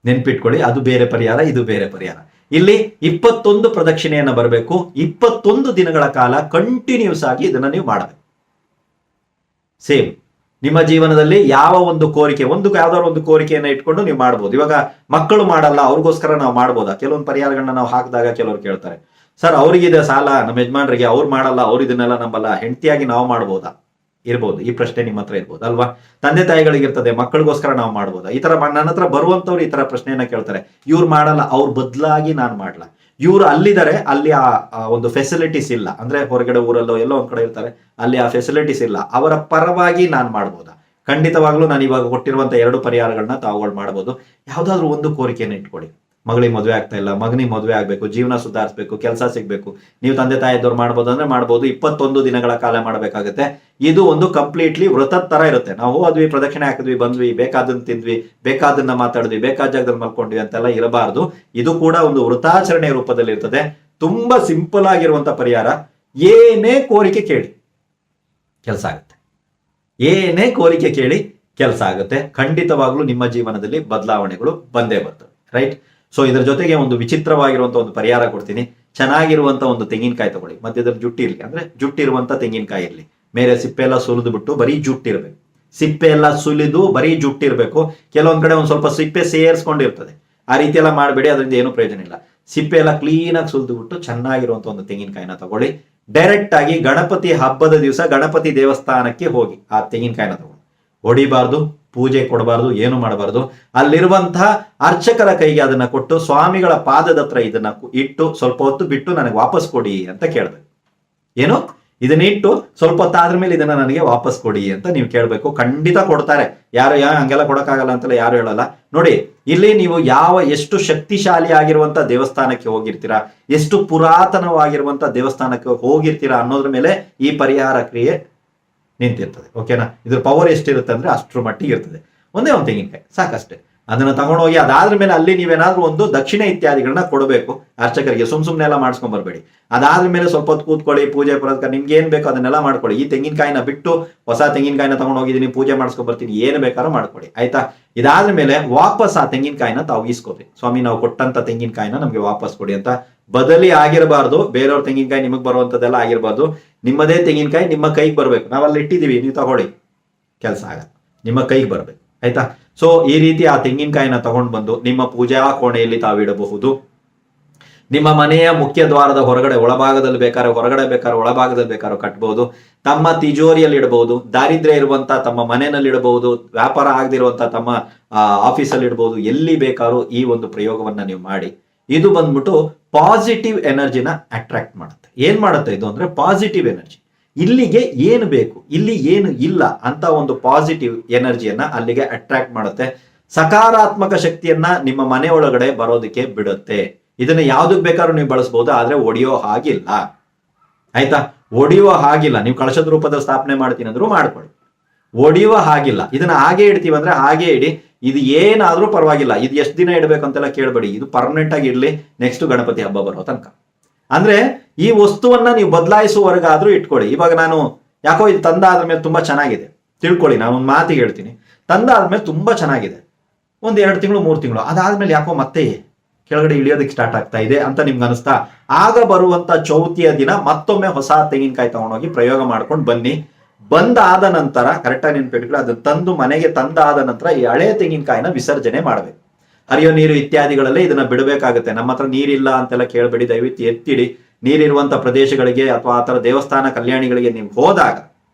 ನೆನ್ಪಿಟ್ಕೊಳ್ಳಿ, ಅದು ಬೇರೆ ಪರಿಹಾರ, ಇದು ಬೇರೆ ಪರಿಹಾರ. ಇಲ್ಲಿ 21 ಪ್ರದಕ್ಷಿಣೆಯನ್ನ ಬರಬೇಕು. 21 ದಿನಗಳ ಕಾಲ ಕಂಟಿನ್ಯೂಸ್ ಆಗಿ ಇದನ್ನ ನೀವು ಮಾಡಬೇಕು. ಸೇಮ್ ನಿಮ್ಮ ಜೀವನದಲ್ಲಿ ಯಾವ ಒಂದು ಕೋರಿಕೆ, ಯಾವ್ದಾದ್ರು ಒಂದು ಕೋರಿಕೆಯನ್ನ ಇಟ್ಕೊಂಡು ನೀವು ಮಾಡ್ಬೋದು. ಇವಾಗ ಮಕ್ಕಳು ಮಾಡಲ್ಲ, ಅವ್ರಿಗೋಸ್ಕರ ನಾವು ಮಾಡ್ಬೋದಾ? ಕೆಲವೊಂದು ಪರಿಹಾರಗಳನ್ನ ನಾವು ಹಾಕಿದಾಗ ಕೆಲವರು ಕೇಳ್ತಾರೆ, ಸರ್ ಅವ್ರಿಗಿದೆ ಸಾಲ, ನಮ್ಮ ಯಜಮಾನ್ರಿಗೆ, ಅವ್ರು ಮಾಡಲ್ಲ, ಅವ್ರು ಇದನ್ನೆಲ್ಲ ನಂಬಲ್ಲ, ಹೆಂಡತಿಯಾಗಿ ನಾವು ಮಾಡ್ಬೋದಾ? ಇರ್ಬೋದು. ಈ ಪ್ರಶ್ನೆ ನಿಮ್ಮ ಹತ್ರ ಇರ್ಬೋದು ಅಲ್ವಾ? ತಂದೆ ತಾಯಿಗಳಿಗೆ ಇರ್ತದೆ, ಮಕ್ಕಳಿಗೋಸ್ಕರ ನಾವು ಮಾಡ್ಬೋದಾ? ಈ ತರ ನನ್ನ ಹತ್ರ ಬರುವಂತವ್ರು ಈ ತರ ಪ್ರಶ್ನೆಯನ್ನ ಕೇಳ್ತಾರೆ. ಇವ್ರು ಮಾಡಲ್ಲ, ಅವ್ರ ಬದಲಾಗಿ ನಾನ್ ಮಾಡ್ಲಾ? ಇವ್ರು ಅಲ್ಲಿದ್ದಾರೆ, ಅಲ್ಲಿ ಆ ಒಂದು ಫೆಸಿಲಿಟೀಸ್ ಇಲ್ಲ, ಅಂದ್ರೆ ಹೊರಗಡೆ ಊರಲ್ಲೋ ಎಲ್ಲೋ ಒಂದ್ ಕಡೆ ಇರ್ತಾರೆ, ಅಲ್ಲಿ ಆ ಫೆಸಿಲಿಟೀಸ್ ಇಲ್ಲ, ಅವರ ಪರವಾಗಿ ನಾನ್ ಮಾಡ್ಬೋದಾ? ಖಂಡಿತವಾಗ್ಲೂ ನಾನು ಇವಾಗ ಕೊಟ್ಟಿರುವಂತ 2 ಪರಿಹಾರಗಳನ್ನ ತಾವುಗಳು ಮಾಡ್ಬೋದು. ಯಾವ್ದಾದ್ರು ಒಂದು ಕೋರಿಕೆಯನ್ನು ಇಟ್ಕೊಳ್ಳಿ. ಮಗಳಿಗೆ ಮದುವೆ ಆಗ್ತಾ ಇಲ್ಲ, ಮಗನಿಗೆ ಮದುವೆ ಆಗ್ಬೇಕು, ಜೀವನ ಸುಧಾರಿಸಬೇಕು, ಕೆಲಸ ಸಿಗ್ಬೇಕು, ನೀವು ತಂದೆ ತಾಯಿದವ್ರು ಮಾಡ್ಬೋದು ಅಂದ್ರೆ ಮಾಡ್ಬೋದು. 21 ದಿನಗಳ ಕಾಲ ಮಾಡಬೇಕಾಗುತ್ತೆ. ಇದು ಒಂದು ಕಂಪ್ಲೀಟ್ಲಿ ವ್ರತದ ತರ ಇರುತ್ತೆ. ನಾವು ಹೋದ್ವಿ, ಪ್ರದಕ್ಷಿಣೆ ಹಾಕಿದ್ವಿ, ಬಂದ್ವಿ, ಬೇಕಾದನ್ನ ತಿಂದ್ವಿ, ಬೇಕಾದನ್ನ ಮಾತಾಡಿದ್ವಿ, ಬೇಕಾದ ಜಾಗದಲ್ಲಿ ಮಲ್ಕೊಂಡ್ವಿ ಅಂತೆಲ್ಲ ಇರಬಾರ್ದು. ಇದು ಕೂಡ ಒಂದು ವೃತಾಚರಣೆ ರೂಪದಲ್ಲಿ ಇರ್ತದೆ. ತುಂಬಾ ಸಿಂಪಲ್ ಆಗಿರುವಂತ ಪರಿಹಾರ. ಏನೇ ಕೋರಿಕೆ ಕೇಳಿ ಕೆಲಸ ಆಗುತ್ತೆ. ಏನೇ ಕೋರಿಕೆ ಕೇಳಿ ಕೆಲಸ ಆಗುತ್ತೆ. ಖಂಡಿತವಾಗ್ಲೂ ನಿಮ್ಮ ಜೀವನದಲ್ಲಿ ಬದಲಾವಣೆಗಳು ಬಂದೇ ಬರ್ತವೆ. ರೈಟ್. ಸೊ ಇದ್ರ ಜೊತೆಗೆ ಒಂದು ವಿಚಿತ್ರವಾಗಿರುವಂತ ಒಂದು ಪರಿಹಾರ ಕೊಡ್ತೀನಿ. ಚೆನ್ನಾಗಿರುವಂತ ಒಂದು ತೆಂಗಿನಕಾಯಿ ತಗೊಳ್ಳಿ, ಮಧ್ಯದಲ್ಲಿ ಜುಟ್ಟಿ ಇರ್ಲಿ, ಅಂದ್ರೆ ಜುಟ್ಟಿರುವಂತ ತೆಂಗಿನಕಾಯಿ ಇರ್ಲಿ, ಮೇಲೆ ಸಿಪ್ಪೆ ಎಲ್ಲ ಸುಲಿದು ಬಿಟ್ಟು ಬರೀ ಜುಟ್ಟಿರ್ಬೇಕು. ಸಿಪ್ಪೆ ಎಲ್ಲ ಸುಲಿದು ಬರೀ ಜುಟ್ಟಿರ್ಬೇಕು. ಕೆಲವೊಂದ್ ಕಡೆ ಒಂದ್ ಸ್ವಲ್ಪ ಸಿಪ್ಪೆ ಸೇರಿಸ್ಕೊಂಡಿರ್ತದೆ, ಆ ರೀತಿ ಎಲ್ಲ ಮಾಡಬೇಡಿ, ಅದರಿಂದ ಏನು ಪ್ರಯೋಜನ ಇಲ್ಲ. ಸಿಪ್ಪೆ ಎಲ್ಲ ಕ್ಲೀನ್ ಆಗಿ ಸುಲಿದು ಬಿಟ್ಟು ಚೆನ್ನಾಗಿರುವಂತ ಒಂದು ತೆಂಗಿನಕಾಯಿನ ತಗೊಳ್ಳಿ. ಡೈರೆಕ್ಟ್ ಆಗಿ ಗಣಪತಿ ಹಬ್ಬದ ದಿವಸ ಗಣಪತಿ ದೇವಸ್ಥಾನಕ್ಕೆ ಹೋಗಿ ಆ ತೆಂಗಿನಕಾಯಿನ ತಗೊಳ್ಳಿ. ಹೊಡಿಬಾರ್ದು, ಪೂಜೆ ಕೊಡಬಾರ್ದು, ಏನು ಮಾಡಬಾರ್ದು. ಅಲ್ಲಿರುವಂತಹ ಅರ್ಚಕರ ಕೈಗೆ ಅದನ್ನ ಕೊಟ್ಟು ಸ್ವಾಮಿಗಳ ಪಾದದ ಹತ್ರ ಇದನ್ನ ಇಟ್ಟು ಸ್ವಲ್ಪ ಹೊತ್ತು ಬಿಟ್ಟು ನನಗೆ ವಾಪಸ್ ಕೊಡಿ ಅಂತ ಕೇಳ್ಬೇಕು. ಏನು, ಇದನ್ನ ಇಟ್ಟು ಸ್ವಲ್ಪ ಹೊತ್ತಾದ್ರ ಮೇಲೆ ಇದನ್ನ ನನಗೆ ವಾಪಸ್ ಕೊಡಿ ಅಂತ ನೀವು ಕೇಳ್ಬೇಕು. ಖಂಡಿತ ಕೊಡ್ತಾರೆ. ಯಾರು ಹಂಗೆಲ್ಲ ಕೊಡಕ್ಕಾಗಲ್ಲ ಅಂತೆಲ್ಲ ಯಾರು ಹೇಳಲ್ಲ. ನೋಡಿ, ಇಲ್ಲಿ ನೀವು ಎಷ್ಟು ಶಕ್ತಿಶಾಲಿ ಆಗಿರುವಂತ ದೇವಸ್ಥಾನಕ್ಕೆ ಹೋಗಿರ್ತೀರಾ, ಎಷ್ಟು ಪುರಾತನವಾಗಿರುವಂತ ದೇವಸ್ಥಾನಕ್ಕೆ ಹೋಗಿರ್ತೀರಾ ಅನ್ನೋದ್ರ ಮೇಲೆ ಈ ಪರಿಹಾರ ಕ್ರಿಯೆ ನಿಂತಿರ್ತದೆ. ಓಕೆನಾ. ಇದ್ರ ಪವರ್ ಎಷ್ಟಿರುತ್ತೆ ಅಂದ್ರೆ ಅಷ್ಟ್ರ ಮಟ್ಟಿಗೆ ಇರ್ತದೆ. ಒಂದೇ ಒಂದು ತೆಂಗಿನಕಾಯಿ ಸಾಕಷ್ಟೇ. ಅದನ್ನ ತಗೊಂಡೋಗಿ ಅದಾದ್ರ ಮೇಲೆ ಅಲ್ಲಿ ನೀವೇನಾದ್ರೂ ಒಂದು ದಕ್ಷಿಣೆ ಇತ್ಯಾದಿಗಳನ್ನ ಕೊಡಬೇಕು ಅರ್ಚಕರಿಗೆ. ಸುಮ್ನೆ ಎಲ್ಲ ಮಾಡಿಸ್ಕೊಂಡ್ ಬರ್ಬೇಡಿ. ಅದಾದ್ರ ಮೇಲೆ ಸ್ವಲ್ಪ ಹೊತ್ತು ಕೂತ್ಕೊಳ್ಳಿ, ಪೂಜೆ ಪುರಸ್ಕಾರ ನಿಮ್ಗೆ ಏನ್ ಬೇಕೋ ಅದನ್ನೆಲ್ಲ ಮಾಡ್ಕೊಳ್ಳಿ. ಈ ತೆಂಗಿನಕಾಯಿನ ಬಿಟ್ಟು ಹೊಸ ತೆಂಗಿನಕಾಯಿನ ತಗೊಂಡೋಗಿದ್ದೀನಿ, ಪೂಜೆ ಮಾಡಿಸ್ಕೊಂಡ್ ಬರ್ತೀನಿ, ಏನು ಬೇಕಾದ್ರೂ ಮಾಡ್ಕೊಳ್ಳಿ. ಆಯ್ತಾ. ಇದಾದ್ರ ಮೇಲೆ ವಾಪಸ್ ಆ ತೆಂಗಿನಕಾಯಿನ ತಾವು ಈಸ್ಕೋಬೇಕು. ಸ್ವಾಮಿ, ನಾವು ಕೊಟ್ಟಂತ ತೆಂಗಿನಕಾಯಿನ ನಮ್ಗೆ ವಾಪಸ್ ಕೊಡಿ ಅಂತ. ಬದಲಿ ಆಗಿರಬಾರ್ದು, ಬೇರೆಯವ್ರ ತೆಂಗಿನಕಾಯಿ ನಿಮಗ್ ಬರುವಂತದ್ದೆಲ್ಲ ಆಗಿರಬಾರ್ದು. ನಿಮ್ಮದೇ ತೆಂಗಿನಕಾಯಿ ನಿಮ್ಮ ಕೈಗೆ ಬರ್ಬೇಕು. ನಾವಲ್ಲಿ ಇಟ್ಟಿದೀವಿ, ನೀವು ತಗೊಳ್ಳಿ, ಕೆಲಸ ಆಗಲ್ಲ, ನಿಮ್ಮ ಕೈಗೆ ಬರ್ಬೇಕು. ಆಯ್ತಾ. ಸೊ ಈ ರೀತಿ ಆ ತೆಂಗಿನಕಾಯಿನ ತಗೊಂಡು ಬಂದು ನಿಮ್ಮ ಪೂಜಾ ಕೋಣೆಯಲ್ಲಿ ತಾವಿಡಬಹುದು. ನಿಮ್ಮ ಮನೆಯ ಮುಖ್ಯ ದ್ವಾರದ ಹೊರಗಡೆ ಒಳಭಾಗದಲ್ಲಿ ಬೇಕಾದ್ರೆ ಹೊರಗಡೆ ಬೇಕಾದ್ರೆ ಒಳಭಾಗದಲ್ಲಿ ಬೇಕಾದ್ರೂ ಕಟ್ಬಹುದು. ತಮ್ಮ ತಿಜೋರಿಯಲ್ಲಿ ಇಡಬಹುದು. ದಾರಿದ್ರ್ಯ ಇರುವಂತ ತಮ್ಮ ಮನೆಯಲ್ಲಿ ಇಡಬಹುದು. ವ್ಯಾಪಾರ ಆಗದಿರುವಂತ ತಮ್ಮ ಆಫೀಸಲ್ಲಿ ಇಡಬಹುದು. ಎಲ್ಲಿ ಬೇಕಾದ್ರೂ ಈ ಒಂದು ಪ್ರಯೋಗವನ್ನ ನೀವು ಮಾಡಿ. ಇದು ಬಂದ್ಬಿಟ್ಟು ಪಾಸಿಟಿವ್ ಎನರ್ಜಿನ ಅಟ್ರಾಕ್ಟ್ ಮಾಡುತ್ತೆ. ಏನ್ ಮಾಡುತ್ತೆ ಇದು ಅಂದ್ರೆ ಪಾಸಿಟಿವ್ ಎನರ್ಜಿ. ಇಲ್ಲಿಗೆ ಏನು ಬೇಕು, ಇಲ್ಲಿ ಏನು ಇಲ್ಲ ಅಂತ ಒಂದು ಪಾಸಿಟಿವ್ ಎನರ್ಜಿಯನ್ನ ಅಲ್ಲಿಗೆ ಅಟ್ರಾಕ್ಟ್ ಮಾಡುತ್ತೆ. ಸಕಾರಾತ್ಮಕ ಶಕ್ತಿಯನ್ನ ನಿಮ್ಮ ಮನೆ ಒಳಗಡೆ ಬರೋದಕ್ಕೆ ಬಿಡುತ್ತೆ. ಇದನ್ನ ಯಾವ್ದಕ್ ಬೇಕಾದ್ರೂ ನೀವು ಬಳಸಬಹುದು, ಆದ್ರೆ ಒಡೆಯೋ ಹಾಗಿಲ್ಲ. ಆಯ್ತಾ. ಒಡೆಯುವ ಹಾಗಿಲ್ಲ. ನೀವು ಕಳಶದ ರೂಪದ ಸ್ಥಾಪನೆ ಮಾಡ್ತೀನಿ ಅಂದ್ರೂ ಮಾಡ್ಕೊಳ್ಳಿ, ಒಡೆಯುವ ಹಾಗಿಲ್ಲ. ಇದನ್ನ ಹಾಗೆ ಇಡ್ತೀವಿ ಅಂದ್ರೆ ಹಾಗೆ ಇಡಿ. ಇದು ಏನಾದ್ರೂ ಪರವಾಗಿಲ್ಲ. ಇದು ಎಷ್ಟು ದಿನ ಇಡಬೇಕು ಅಂತೆಲ್ಲ ಕೇಳಬೇಡಿ. ಇದು ಪರ್ಮನೆಂಟ್ ಆಗಿ ಇರ್ಲಿ ನೆಕ್ಸ್ಟ್ ಗಣಪತಿ ಹಬ್ಬ ಬರೋ ತನಕ. ಅಂದ್ರೆ ಈ ವಸ್ತುವನ್ನ ನೀವು ಬದಲಾಯಿಸುವವರೆಗಾದ್ರೂ ಇಟ್ಕೊಳ್ಳಿ. ಇವಾಗ ನಾನು ಯಾಕೋ ಇದು ತಂದಾದ್ಮೇಲೆ ತುಂಬಾ ಚೆನ್ನಾಗಿದೆ ತಿಳ್ಕೊಳ್ಳಿ. ನಾನು ಒಂದು ಮಾತಿಗೆ ಹೇಳ್ತೀನಿ, ತಂದಾದ್ಮೇಲೆ ತುಂಬಾ ಚೆನ್ನಾಗಿದೆ, ಒಂದ್ 2 ತಿಂಗಳು 3 ತಿಂಗಳು ಅದಾದ್ಮೇಲೆ ಯಾಕೋ ಮತ್ತೆ ಕೆಳಗಡೆ ಇಳಿಯೋದಕ್ಕೆ ಸ್ಟಾರ್ಟ್ ಆಗ್ತಾ ಇದೆ ಅಂತ ನಿಮ್ಗೆ ಅನಿಸ್ತಾ, ಆಗ ಬರುವಂತ ಚೌತಿಯ ದಿನ ಮತ್ತೊಮ್ಮೆ ಹೊಸ ತೆಂಗಿನಕಾಯಿ ತಗೊಂಡೋಗಿ ಪ್ರಯೋಗ ಮಾಡ್ಕೊಂಡು ಬನ್ನಿ. ಬಂದಾದ ನಂತರ ಕರೆಕ್ಟಾಗಿ ನೆನ್ಪಿಟ್ಕೊಳ್ಳಿ, ಅದು ತಂದು ಮನೆಗೆ ತಂದಾದ ನಂತರ ಈ ಹಳೆ ತೆಂಗಿನಕಾಯಿನ ವಿಸರ್ಜನೆ ಮಾಡಬೇಕು. ಹರಿಯೋ ನೀರು ಇತ್ಯಾದಿಗಳಲ್ಲೇ ಇದನ್ನ ಬಿಡಬೇಕಾಗುತ್ತೆ. ನಮ್ಮ ಹತ್ರ ನೀರಿಲ್ಲ ಅಂತೆಲ್ಲ ಕೇಳಬೇಡಿ, ದಯವಿಟ್ಟು ಎತ್ತಿಡಿ. ನೀರಿರುವಂತ ಪ್ರದೇಶಗಳಿಗೆ ಅಥವಾ ಆ ತರ ದೇವಸ್ಥಾನ ಕಲ್ಯಾಣಿಗಳಿಗೆ ನೀವು ಹೋದಾಗ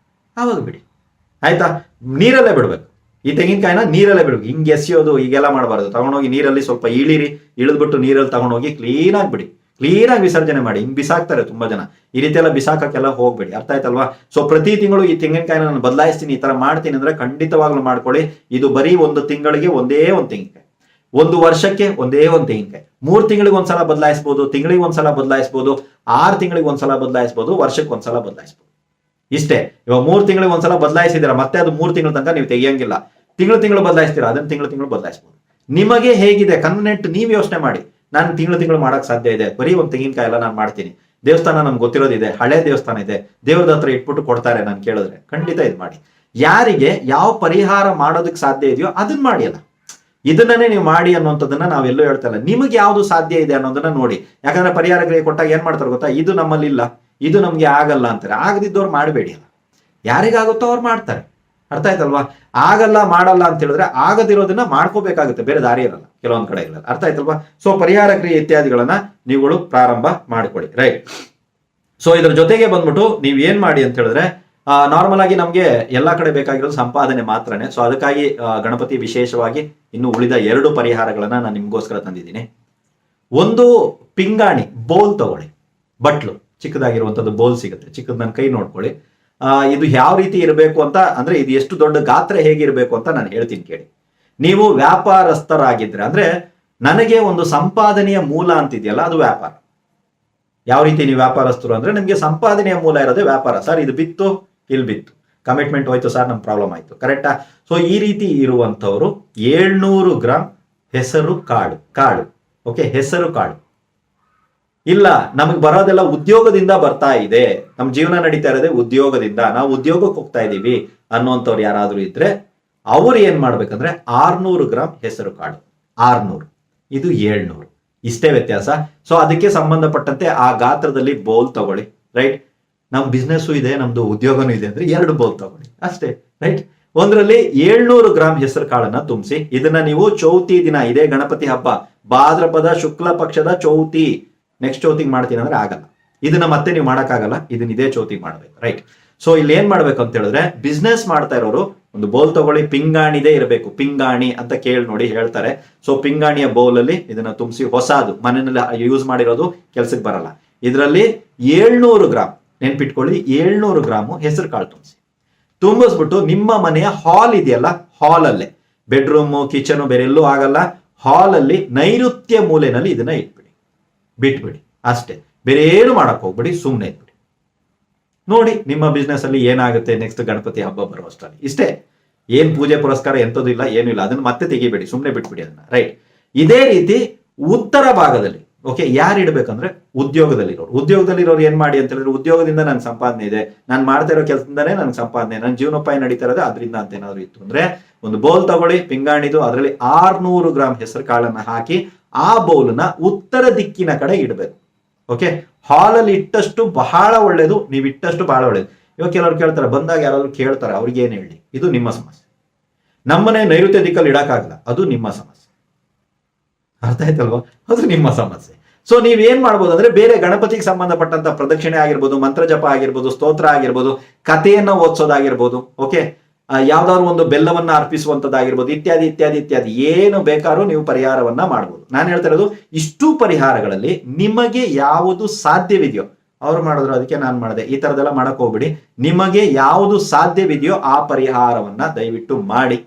ಆವಾಗ ಬಿಡಿ. ಆಯ್ತಾ. ನೀರಲ್ಲೇ ಬಿಡ್ಬೇಕು. ಈ ತೆಂಗಿನಕಾಯಿನ ನೀರಲ್ಲೇ ಬಿಡ್ಬೇಕು. ಹಿಂಗೆ ಎಸೆಯೋದು ಹೀಗೆಲ್ಲ ಮಾಡಬಾರ್ದು. ತಗೊಂಡೋಗಿ ನೀರಲ್ಲಿ ಸ್ವಲ್ಪ ಇಳಿದ್ಬಿಟ್ಟು ನೀರಲ್ಲಿ ತಗೊಂಡೋಗಿ ಕ್ಲೀನಾಗಿ ಬಿಡಿ, ಕ್ಲೀನಾಗಿ ವಿಸರ್ಜನೆ ಮಾಡಿ. ಹಿಂಗ್ ಬಿಸಾಕ್ತಾರೆ ತುಂಬಾ ಜನ. ಈ ರೀತಿ ಎಲ್ಲ ಬಿಸಾಕಕ್ಕೆಲ್ಲ ಹೋಗ್ಬೇಡಿ. ಅರ್ಥ ಆಯ್ತಲ್ವಾ. ಸೊ ಪ್ರತಿ ತಿಂಗಳು ಈ ತೆಂಗಿನಕಾಯಿನ ನಾನು ಬದಲಾಯಿಸ್ತೀನಿ, ಈ ತರ ಮಾಡ್ತೀನಿ ಅಂದ್ರೆ ಖಂಡಿತವಾಗ್ಲೂ ಮಾಡ್ಕೊಳ್ಳಿ. ಇದು ಬರೀ 1 ತಿಂಗಳಿಗೆ ಒಂದೇ ಒಂದು ತೆಂಗಿನಕಾಯಿ, 1 ವರ್ಷಕ್ಕೆ ಒಂದೇ ಒಂದು ತೆಂಗಿನಕಾಯಿ. 3 ತಿಂಗಳಿಗೆ ಒಂದ್ಸಲ ಬದಲಾಯಿಸಬಹುದು, ತಿಂಗಳಿಗೆ ಒಂದ್ಸಲ ಬದಲಾಯಿಸಬಹುದು, 6 ತಿಂಗಳಿಗೆ ಒಂದ್ಸಲ ಬದಲಾಯಿಸಬಹುದು, ವರ್ಷಕ್ಕೆ ಒಂದ್ಸಲ ಬದಲಾಯಿಸಬಹುದು. ಇಷ್ಟೇ. ಇವಾಗ 3 ತಿಂಗಳಿಗೆ ಒಂದ್ಸಲ ಬದಲಾಯಿಸಿದಿರ, ಮತ್ತೆ ಅದು 3 ತಿಂಗಳ ತನಕ ನೀವು ತೆಗಿಯಂಗಿಲ್ಲ. ತಿಂಗಳು ಬದಲಾಯಿಸ್ತೀರಾ, ಅದನ್ನ ತಿಂಗಳು ಬದಲಾಯಿಸಬಹುದು. ನಿಮಗೆ ಹೇಗಿದೆ ಕನ್ವೆಂಟ್ ನೀವು ಯೋಚನೆ ಮಾಡಿ. ನಾನು ತಿಂಗಳು ಮಾಡಕ್ ಸಾಧ್ಯ ಇದೆ, ಬರೀ ಒಂದು ತೆಂಗಿನಕಾಯಿ ಎಲ್ಲ ನಾನು ಮಾಡ್ತೀನಿ. ದೇವಸ್ಥಾನ ನಮ್ಗೆ ಗೊತ್ತಿರೋದಿದೆ, ಹಳೆ ದೇವಸ್ಥಾನ ಇದೆ, ದೇವ್ರದ ಹತ್ರ ಇಟ್ಬಿಟ್ಟು ಕೊಡ್ತಾರೆ ನಾನು ಕೇಳಿದ್ರೆ, ಖಂಡಿತ ಇದು ಮಾಡಿ. ಯಾರಿಗೆ ಯಾವ ಪರಿಹಾರ ಮಾಡೋದಕ್ಕೆ ಸಾಧ್ಯ ಇದೆಯೋ ಅದನ್ನ ಮಾಡಿ. ಅಲ್ಲ ಇದನ್ನೇ ನೀವು ಮಾಡಿ ಅನ್ನೋಂಥದ್ದನ್ನ ನಾವೆಲ್ಲೋ ಹೇಳ್ತಾ ಇಲ್ಲ. ನಿಮಗೆ ಯಾವ್ದು ಸಾಧ್ಯ ಇದೆ ಅನ್ನೋದನ್ನ ನೋಡಿ. ಯಾಕಂದ್ರೆ ಪರಿಹಾರ ಕ್ರಿಯೆ ಕೊಟ್ಟಾಗ ಏನ್ ಮಾಡ್ತಾರೆ ಗೊತ್ತಾ, ಇದು ನಮ್ಮಲ್ಲಿ ಇಲ್ಲ, ಇದು ನಮ್ಗೆ ಆಗಲ್ಲ ಅಂತಾರೆ. ಆಗದಿದ್ದವ್ರು ಮಾಡಬೇಡಿ. ಅಲ್ಲ ಯಾರಿಗಾಗುತ್ತೋ ಅವ್ರು ಮಾಡ್ತಾರೆ. ಅರ್ಥ ಆಯ್ತಲ್ವಾ. ಆಗಲ್ಲ ಮಾಡಲ್ಲ ಅಂತ ಹೇಳಿದ್ರೆ ಆಗದಿರೋದನ್ನ ಮಾಡ್ಕೋಬೇಕಾಗುತ್ತೆ, ಬೇರೆ ದಾರಿ ಇರಲ್ಲ ಕೆಲವೊಂದ್ ಕಡೆ ಇಲ್ಲ. ಅರ್ಥ ಆಯ್ತಲ್ವಾ. ಸೊ ಪರಿಹಾರ ಕ್ರಿಯೆ ಇತ್ಯಾದಿಗಳನ್ನ ನೀವುಗಳು ಪ್ರಾರಂಭ ಮಾಡ್ಕೊಳ್ಳಿ. ರೈಟ್. ಸೊ ಇದ್ರ ಜೊತೆಗೆ ಬಂದ್ಬಿಟ್ಟು ನೀವ್ ಏನ್ ಮಾಡಿ ಅಂತ ಹೇಳಿದ್ರೆ, ನಾರ್ಮಲ್ ಆಗಿ ನಮ್ಗೆ ಎಲ್ಲಾ ಕಡೆ ಬೇಕಾಗಿರೋದು ಸಂಪಾದನೆ ಮಾತ್ರನೇ. ಸೊ ಅದಕ್ಕಾಗಿ ಗಣಪತಿ ವಿಶೇಷವಾಗಿ ಇನ್ನು ಉಳಿದ 2 ಪರಿಹಾರಗಳನ್ನ ನಾನು ನಿಮ್ಗೋಸ್ಕರ ತಂದಿದ್ದೀನಿ. ಒಂದು ಪಿಂಗಾಣಿ ಬೋಲ್ ತಗೊಳ್ಳಿ, ಬಟ್ಲು ಚಿಕ್ಕದಾಗಿರುವಂತದ್ದು ಬೋಲ್ ಸಿಗುತ್ತೆ, ಚಿಕ್ಕದ್ ನನ್ನ ಕೈ ನೋಡ್ಕೊಳ್ಳಿ. ಇದು ಯಾವ ರೀತಿ ಇರಬೇಕು ಅಂತ ಅಂದ್ರೆ, ಇದು ಎಷ್ಟು ದೊಡ್ಡ ಗಾತ್ರ ಹೇಗಿರ್ಬೇಕು ಅಂತ ನಾನು ಹೇಳ್ತೀನಿ ಕೇಳಿ. ನೀವು ವ್ಯಾಪಾರಸ್ಥರಾಗಿದ್ರೆ ಅಂದ್ರೆ, ನನಗೆ ಒಂದು ಸಂಪಾದನೆಯ ಮೂಲ ಅಂತಿದೆಯಲ್ಲ ಅದು ವ್ಯಾಪಾರ. ಯಾವ ರೀತಿ ನೀವು ವ್ಯಾಪಾರಸ್ಥರು ಅಂದ್ರೆ, ನಿಮ್ಗೆ ಸಂಪಾದನೆಯ ಮೂಲ ಇರೋದೇ ವ್ಯಾಪಾರ. ಸರ್ ಇದು ಬಿತ್ತು, ಇಲ್ಲಿ ಬಿತ್ತು, ಕಮಿಟ್ಮೆಂಟ್ ಹೋಯ್ತು ಸರ್, ನಮ್ ಪ್ರಾಬ್ಲಮ್ ಆಯ್ತು, ಕರೆಕ್ಟಾ. ಸೊ ಈ ರೀತಿ ಇರುವಂತವ್ರು 700 ಗ್ರಾಮ್ ಹೆಸರು ಕಾಳು, ಓಕೆ, ಹೆಸರು ಕಾಳು ಇಲ್ಲ ನಮಗೆ ಬರೋದೆಲ್ಲ ಉದ್ಯೋಗದಿಂದ ಬರ್ತಾ ಇದೆ, ನಮ್ಮ ಜೀವನ ನಡೀತಾ ಇರೋದೇ ಉದ್ಯೋಗದಿಂದ, ನಾವು ಉದ್ಯೋಗಕ್ಕೆ ಹೋಗ್ತಾ ಇದೀವಿ ಅನ್ನುವಂಥವ್ರು ಯಾರಾದ್ರೂ ಇದ್ರೆ ಅವ್ರು ಏನ್ ಮಾಡ್ಬೇಕಂದ್ರೆ 600 ಗ್ರಾಮ್ ಹೆಸರು ಕಾಳು, 600, ಇದು 700, ಇಷ್ಟೇ ವ್ಯತ್ಯಾಸ. ಸೊ ಅದಕ್ಕೆ ಸಂಬಂಧಪಟ್ಟಂತೆ ಆ ಗಾತ್ರದಲ್ಲಿ ಬೌಲ್ ತಗೊಳ್ಳಿ, ರೈಟ್. ನಮ್ ಬಿಸ್ನೆಸ್ ಇದೆ, ನಮ್ದು ಉದ್ಯೋಗನೂ ಇದೆ ಅಂದ್ರೆ 2 ಬೌಲ್ ತಗೊಳ್ಳಿ ಅಷ್ಟೇ, ರೈಟ್. ಒಂದರಲ್ಲಿ 700 ಗ್ರಾಮ್ ಹೆಸರು ಕಾಳನ್ನ ತುಂಬಿಸಿ, ಇದನ್ನ ನೀವು ಚೌತಿ ದಿನ, ಇದೇ ಗಣಪತಿ ಹಬ್ಬ ಭಾದ್ರಪದ ಶುಕ್ಲ ಪಕ್ಷದ ಚೌತಿ, ನೆಕ್ಸ್ಟ್ ಚೌತಿಗೆ ಮಾಡ್ತೀನಿ ಅಂದ್ರೆ ಆಗಲ್ಲ, ಇದನ್ನ ಮತ್ತೆ ನೀವು ಮಾಡಕ್ಕಾಗಲ್ಲ, ಇದನ್ನ ಇದೇ ಚೌತಿಗೆ ಮಾಡ್ಬೇಕು, ರೈಟ್. ಸೊ ಇಲ್ಲಿ ಏನ್ ಮಾಡ್ಬೇಕು ಅಂತ ಹೇಳಿದ್ರೆ, ಬಿಸ್ನೆಸ್ ಮಾಡ್ತಾ ಇರೋರು ಒಂದು ಬೌಲ್ ತಗೊಳ್ಳಿ, ಪಿಂಗಾಣಿದೇ ಇರಬೇಕು, ಪಿಂಗಾಣಿ ಅಂತ ಕೇಳಿ ನೋಡಿ ಹೇಳ್ತಾರೆ. ಸೊ ಪಿಂಗಾಣಿಯ ಬೌಲ್ ಅಲ್ಲಿ ಇದನ್ನ ತುಂಬಿಸಿ, ಹೊಸದು ಮನೆಯಲ್ಲಿ ಯೂಸ್ ಮಾಡಿರೋದು ಕೆಲ್ಸಕ್ಕೆ ಬರಲ್ಲ. ಇದರಲ್ಲಿ 700 ಗ್ರಾಮ್ ನೆನ್ಪಿಟ್ಕೊಳ್ಳಿ, 700 ಗ್ರಾಮು ಹೆಸರು ಕಾಳು ತುಂಬಿಸ್ಬಿಟ್ಟು ನಿಮ್ಮ ಮನೆಯ ಹಾಲ್ ಇದೆಯಲ್ಲ, ಹಾಲ್ ಅಲ್ಲೇ, ಬೆಡ್ರೂಮು ಕಿಚನ್ ಬೇರೆ ಎಲ್ಲೂ ಆಗಲ್ಲ, ಹಾಲ್ ಅಲ್ಲಿ ನೈಋತ್ಯ ಮೂಲೆಯಲ್ಲಿ ಇದನ್ನ ಇಟ್ಬಿಡಿ, ಬಿಟ್ಬಿಡಿ ಅಷ್ಟೇ, ಬೇರೆ ಏನು ಮಾಡಕ್ ಹೋಗ್ಬಿಡಿ, ಸುಮ್ಮನೆ ಇಟ್ಬಿಡಿ. ನೋಡಿ ನಿಮ್ಮ ಬಿಸ್ನೆಸ್ ಅಲ್ಲಿ ಏನಾಗುತ್ತೆ ನೆಕ್ಸ್ಟ್ ಗಣಪತಿ ಹಬ್ಬ ಬರೋ ಅಷ್ಟರಲ್ಲಿ. ಇಷ್ಟೇ, ಏನ್ ಪೂಜೆ ಪುರಸ್ಕಾರ ಎಂತದ್ದು ಇಲ್ಲ, ಏನೂ ಇಲ್ಲ, ಅದನ್ನ ಮತ್ತೆ ತೆಗಿಬೇಡಿ, ಸುಮ್ಮನೆ ಬಿಟ್ಬಿಡಿ ಅದನ್ನ, ರೈಟ್. ಇದೇ ರೀತಿ ಉತ್ತರ ಭಾಗದಲ್ಲಿ ಓಕೆ ಯಾರು ಇಡ್ಬೇಕಂದ್ರೆ ಉದ್ಯೋಗದಲ್ಲಿರೋರು ಏನ್ ಮಾಡಿ ಅಂತ ಹೇಳಿದ್ರೆ, ಉದ್ಯೋಗದಿಂದ ನನ್ ಸಂಪಾದನೆ ಇದೆ, ನಾನು ಮಾಡ್ತಾ ಇರೋ ಕೆಲಸದಿಂದಾನೇ ನನ್ ಸಂಪಾದನೆ, ನನ್ನ ಜೀವನೋಪಾಯ ನಡೀತಾ ಇರೋದು ಅದರಿಂದ ಅಂತ ಏನಾದ್ರು ಇತ್ತು ಅಂದ್ರೆ ಒಂದು ಬೌಲ್ ತಗೊಳ್ಳಿ ಪಿಂಗಾಣಿದು, ಅದರಲ್ಲಿ 600 ಗ್ರಾಮ್ ಹೆಸರು ಕಾಳನ್ನ ಹಾಕಿ ಆ ಬೌಲ್ನ ಉತ್ತರ ದಿಕ್ಕಿನ ಕಡೆ ಇಡಬೇಕು. ಓಕೆ, ಹಾಲಲ್ಲಿ ಇಟ್ಟಷ್ಟು ಬಹಳ ಒಳ್ಳೇದು, ನೀವು ಇಟ್ಟಷ್ಟು ಬಹಳ ಒಳ್ಳೇದು. ಇವಾಗ ಕೆಲವರು ಕೇಳ್ತಾರೆ, ಬಂದಾಗ ಯಾರಾದ್ರೂ ಕೇಳ್ತಾರೆ, ಅವ್ರಿಗೆ ಏನ್ ಹೇಳಿ, ಇದು ನಿಮ್ಮ ಸಮಸ್ಯೆ. ನಮ್ಮನೆ ನೈಋತ್ಯ ದಿಕ್ಕಲ್ಲಿ ಇಡಕ್ಕಾಗಲ್ಲ, ಅದು ನಿಮ್ಮ ಸಮಸ್ಯೆ, ಅರ್ಥ ಆಯ್ತಲ್ವಾ, ಅದು ನಿಮ್ಮ ಸಮಸ್ಯೆ. ಸೊ ನೀವೇನ್ ಮಾಡ್ಬೋದು ಅಂದ್ರೆ, ಬೇರೆ ಗಣಪತಿಗೆ ಸಂಬಂಧಪಟ್ಟಂತ ಪ್ರದಕ್ಷಿಣೆ ಆಗಿರ್ಬೋದು, ಮಂತ್ರ ಜಪ ಆಗಿರ್ಬೋದು, ಸ್ತೋತ್ರ ಆಗಿರ್ಬೋದು, ಕಥೆಯನ್ನ ಓದಿಸೋದಾಗಿರ್ಬೋದು, ಓಕೆ, ಯಾವ್ದಾದ್ರು ಒಂದು ಬೆಲ್ಲವನ್ನ ಅರ್ಪಿಸುವಂತದ್ದಾಗಿರ್ಬೋದು, ಇತ್ಯಾದಿ ಇತ್ಯಾದಿ ಇತ್ಯಾದಿ, ಏನು ಬೇಕಾದ್ರೂ ನೀವು ಪರಿಹಾರವನ್ನ ಮಾಡ್ಬೋದು. ನಾನು ಹೇಳ್ತಾ ಇರೋದು, ಇಷ್ಟು ಪರಿಹಾರಗಳಲ್ಲಿ ನಿಮಗೆ ಯಾವುದು ಸಾಧ್ಯವಿದೆಯೋ ಅವ್ರು ಮಾಡಿದ್ರು, ಅದಕ್ಕೆ ನಾನು ಮಾಡಿದೆ, ಈ ತರದೆಲ್ಲ ಮಾಡಕ್ ಹೋಗ್ಬಿಡಿ. ನಿಮಗೆ ಯಾವುದು ಸಾಧ್ಯವಿದೆಯೋ ಆ ಪರಿಹಾರವನ್ನ ದಯವಿಟ್ಟು ಮಾಡಿ.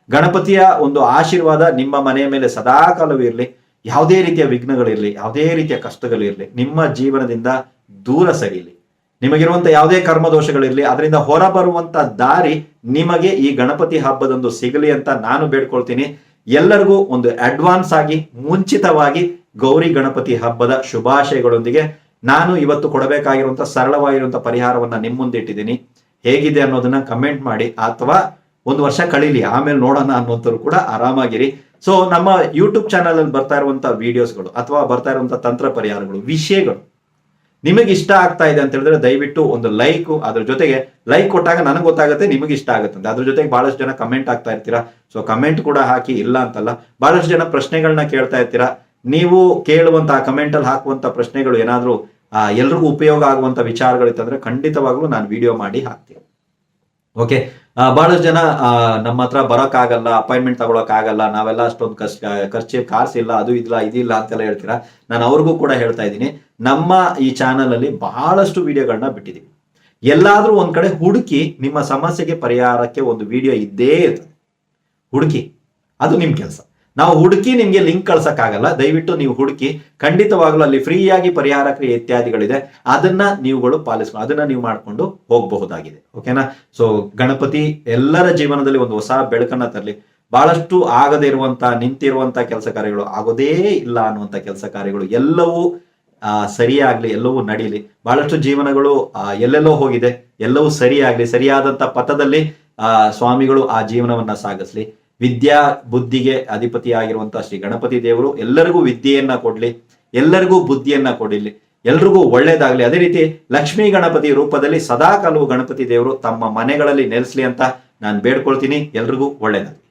ಗಣಪತಿಯ ಒಂದು ಆಶೀರ್ವಾದ ನಿಮ್ಮ ಮನೆಯ ಮೇಲೆ ಸದಾಕಾಲವೂ ಇರಲಿ. ಯಾವುದೇ ರೀತಿಯ ವಿಘ್ನಗಳಿರ್ಲಿ, ಯಾವುದೇ ರೀತಿಯ ಕಷ್ಟಗಳಿರ್ಲಿ, ನಿಮ್ಮ ಜೀವನದಿಂದ ದೂರ ಸರಿಯಲಿ. ನಿಮಗಿರುವಂತ ಯಾವುದೇ ಕರ್ಮದೋಷಗಳಿರ್ಲಿ, ಅದರಿಂದ ಹೊರಬರುವಂತ ದಾರಿ ನಿಮಗೆ ಈ ಗಣಪತಿ ಹಬ್ಬದಂದು ಸಿಗಲಿ ಅಂತ ನಾನು ಬೇಡ್ಕೊಳ್ತೀನಿ. ಎಲ್ಲರಿಗೂ ಒಂದು ಅಡ್ವಾನ್ಸ್ ಆಗಿ ಮುಂಚಿತವಾಗಿ ಗೌರಿ ಗಣಪತಿ ಹಬ್ಬದ ಶುಭಾಶಯಗಳೊಂದಿಗೆ ನಾನು ಇವತ್ತು ಕೊಡಬೇಕಾಗಿರುವಂತ ಸರಳವಾಗಿರುವಂತ ಪರಿಹಾರವನ್ನ ನಿಮ್ಮ ಮುಂದೆ ಇಟ್ಟಿದ್ದೀನಿ. ಹೇಗಿದೆ ಅನ್ನೋದನ್ನ ಕಮೆಂಟ್ ಮಾಡಿ, ಅಥವಾ ಒಂದು ವರ್ಷ ಕಳೀಲಿ ಆಮೇಲೆ ನೋಡೋಣ ಅನ್ನೋಂಥವ್ರು ಕೂಡ ಆರಾಮಾಗಿರಿ. ಸೊ ನಮ್ಮ ಯೂಟ್ಯೂಬ್ ಚಾನಲ್ ಅಲ್ಲಿ ಬರ್ತಾ ಇರುವಂತ ವಿಡಿಯೋಸ್ಗಳು ಅಥವಾ ಬರ್ತಾ ಇರುವಂತ ತಂತ್ರ ಪರಿಹಾರಗಳು, ವಿಷಯಗಳು ನಿಮಗೆ ಇಷ್ಟ ಆಗ್ತಾ ಇದೆ ಅಂತ ಹೇಳಿದ್ರೆ ದಯವಿಟ್ಟು ಒಂದು ಲೈಕ್, ಅದ್ರ ಜೊತೆಗೆ ಲೈಕ್ ಕೊಟ್ಟಾಗ ನನಗೆ ಗೊತ್ತಾಗುತ್ತೆ ನಿಮಗೆ ಇಷ್ಟ ಆಗುತ್ತೆ. ಅದ್ರ ಜೊತೆಗೆ ಬಹಳಷ್ಟು ಜನ ಕಮೆಂಟ್ ಆಗ್ತಾ ಇರ್ತೀರಾ, ಸೊ ಕಮೆಂಟ್ ಕೂಡ ಹಾಕಿ, ಇಲ್ಲ ಅಂತಲ್ಲ. ಬಹಳಷ್ಟು ಜನ ಪ್ರಶ್ನೆಗಳನ್ನ ಕೇಳ್ತಾ ಇರ್ತೀರಾ, ನೀವು ಕೇಳುವಂತ ಕಮೆಂಟ್ ಅಲ್ಲಿ ಹಾಕುವಂತ ಪ್ರಶ್ನೆಗಳು ಏನಾದ್ರೂ ಎಲ್ರಿಗೂ ಉಪಯೋಗ ಆಗುವಂತ ವಿಚಾರಗಳಿತ್ತಂದ್ರೆ ಖಂಡಿತವಾಗ್ಲೂ ನಾನು ವಿಡಿಯೋ ಮಾಡಿ ಹಾಕ್ತೀನಿ. ಓಕೆ, ಬಹಳಷ್ಟು ಜನ ನಮ್ಮ ಹತ್ರ ಬರೋಕ್ಕಾಗಲ್ಲ, ಅಪಾಯಿಂಟ್ಮೆಂಟ್ ತಗೊಳಕ್ ಆಗಲ್ಲ, ನಾವೆಲ್ಲ ಅಷ್ಟೊಂದು ಖರ್ಚು ಕಾರ್ಸಿಲ್ಲ, ಅದು ಇದಿಲ್ಲ ಅಂತೆಲ್ಲ ಹೇಳ್ತೀರಾ. ನಾನು ಅವ್ರಿಗೂ ಕೂಡ ಹೇಳ್ತಾ ಇದ್ದೀನಿ, ನಮ್ಮ ಈ ಚಾನಲ್ ಅಲ್ಲಿ ಬಹಳಷ್ಟು ವಿಡಿಯೋಗಳನ್ನ ಬಿಟ್ಟಿದ್ದೀವಿ. ಎಲ್ಲಾದ್ರೂ ಒಂದ್ ಕಡೆ ಹುಡುಕಿ ನಿಮ್ಮ ಸಮಸ್ಯೆಗೆ ಪರಿಹಾರಕ್ಕೆ ಒಂದು ವಿಡಿಯೋ ಇದ್ದೇ ಇರ್ತದೆ, ಹುಡುಕಿ, ಅದು ನಿಮ್ ಕೆಲಸ. ನಾವು ಹುಡುಕಿ ನಿಮ್ಗೆ ಲಿಂಕ್ ಕಳ್ಸಕ್ಕಾಗಲ್ಲ, ದಯವಿಟ್ಟು ನೀವು ಹುಡುಕಿ. ಖಂಡಿತವಾಗ್ಲೂ ಅಲ್ಲಿ ಫ್ರೀಯಾಗಿ ಪರಿಹಾರ ಕ್ರಿಯೆ ಇತ್ಯಾದಿಗಳಿದೆ, ಅದನ್ನ ನೀವುಗಳು ಪಾಲಿಸ್ಕೊಂಡು ಅದನ್ನ ನೀವು ಮಾಡ್ಕೊಂಡು ಹೋಗಬಹುದಾಗಿದೆ. ಓಕೆನಾ? ಸೊ ಗಣಪತಿ ಎಲ್ಲರ ಜೀವನದಲ್ಲಿ ಒಂದು ಹೊಸ ಬೆಳಕನ್ನ ತರಲಿ. ಬಹಳಷ್ಟು ಆಗದೇ ಇರುವಂತ ನಿಂತಿರುವಂತ ಕೆಲಸ ಕಾರ್ಯಗಳು, ಆಗೋದೇ ಇಲ್ಲ ಅನ್ನುವಂತ ಕೆಲಸ ಕಾರ್ಯಗಳು ಎಲ್ಲವೂ ಸರಿಯಾಗ್ಲಿ, ಎಲ್ಲವೂ ನಡೀಲಿ. ಬಹಳಷ್ಟು ಜೀವನಗಳು ಎಲ್ಲೆಲ್ಲೋ ಹೋಗಿದೆ, ಎಲ್ಲವೂ ಸರಿಯಾಗ್ಲಿ, ಸರಿಯಾದಂತ ಪಥದಲ್ಲಿ ಸ್ವಾಮಿಗಳು ಆ ಜೀವನವನ್ನ ಸಾಗಿಸ್ಲಿ. ವಿದ್ಯಾ ಬುದ್ಧಿಗೆ ಅಧಿಪತಿಯಾಗಿರುವಂತಹ ಶ್ರೀ ಗಣಪತಿ ದೇವರು ಎಲ್ಲರಿಗೂ ವಿದ್ಯೆಯನ್ನ ಕೊಡ್ಲಿ, ಎಲ್ಲರಿಗೂ ಬುದ್ಧಿಯನ್ನ ಕೊಡಲಿ, ಎಲ್ರಿಗೂ ಒಳ್ಳೇದಾಗ್ಲಿ. ಅದೇ ರೀತಿ ಲಕ್ಷ್ಮೀ ಗಣಪತಿ ರೂಪದಲ್ಲಿ ಸದಾಕಾಲವು ಗಣಪತಿ ದೇವರು ತಮ್ಮ ಮನೆಗಳಲ್ಲಿ ನೆಲೆಸ್ಲಿ ಅಂತ ನಾನು ಬೇಡ್ಕೊಳ್ತೀನಿ. ಎಲ್ರಿಗೂ ಒಳ್ಳೇದಾಗ್ಲಿ.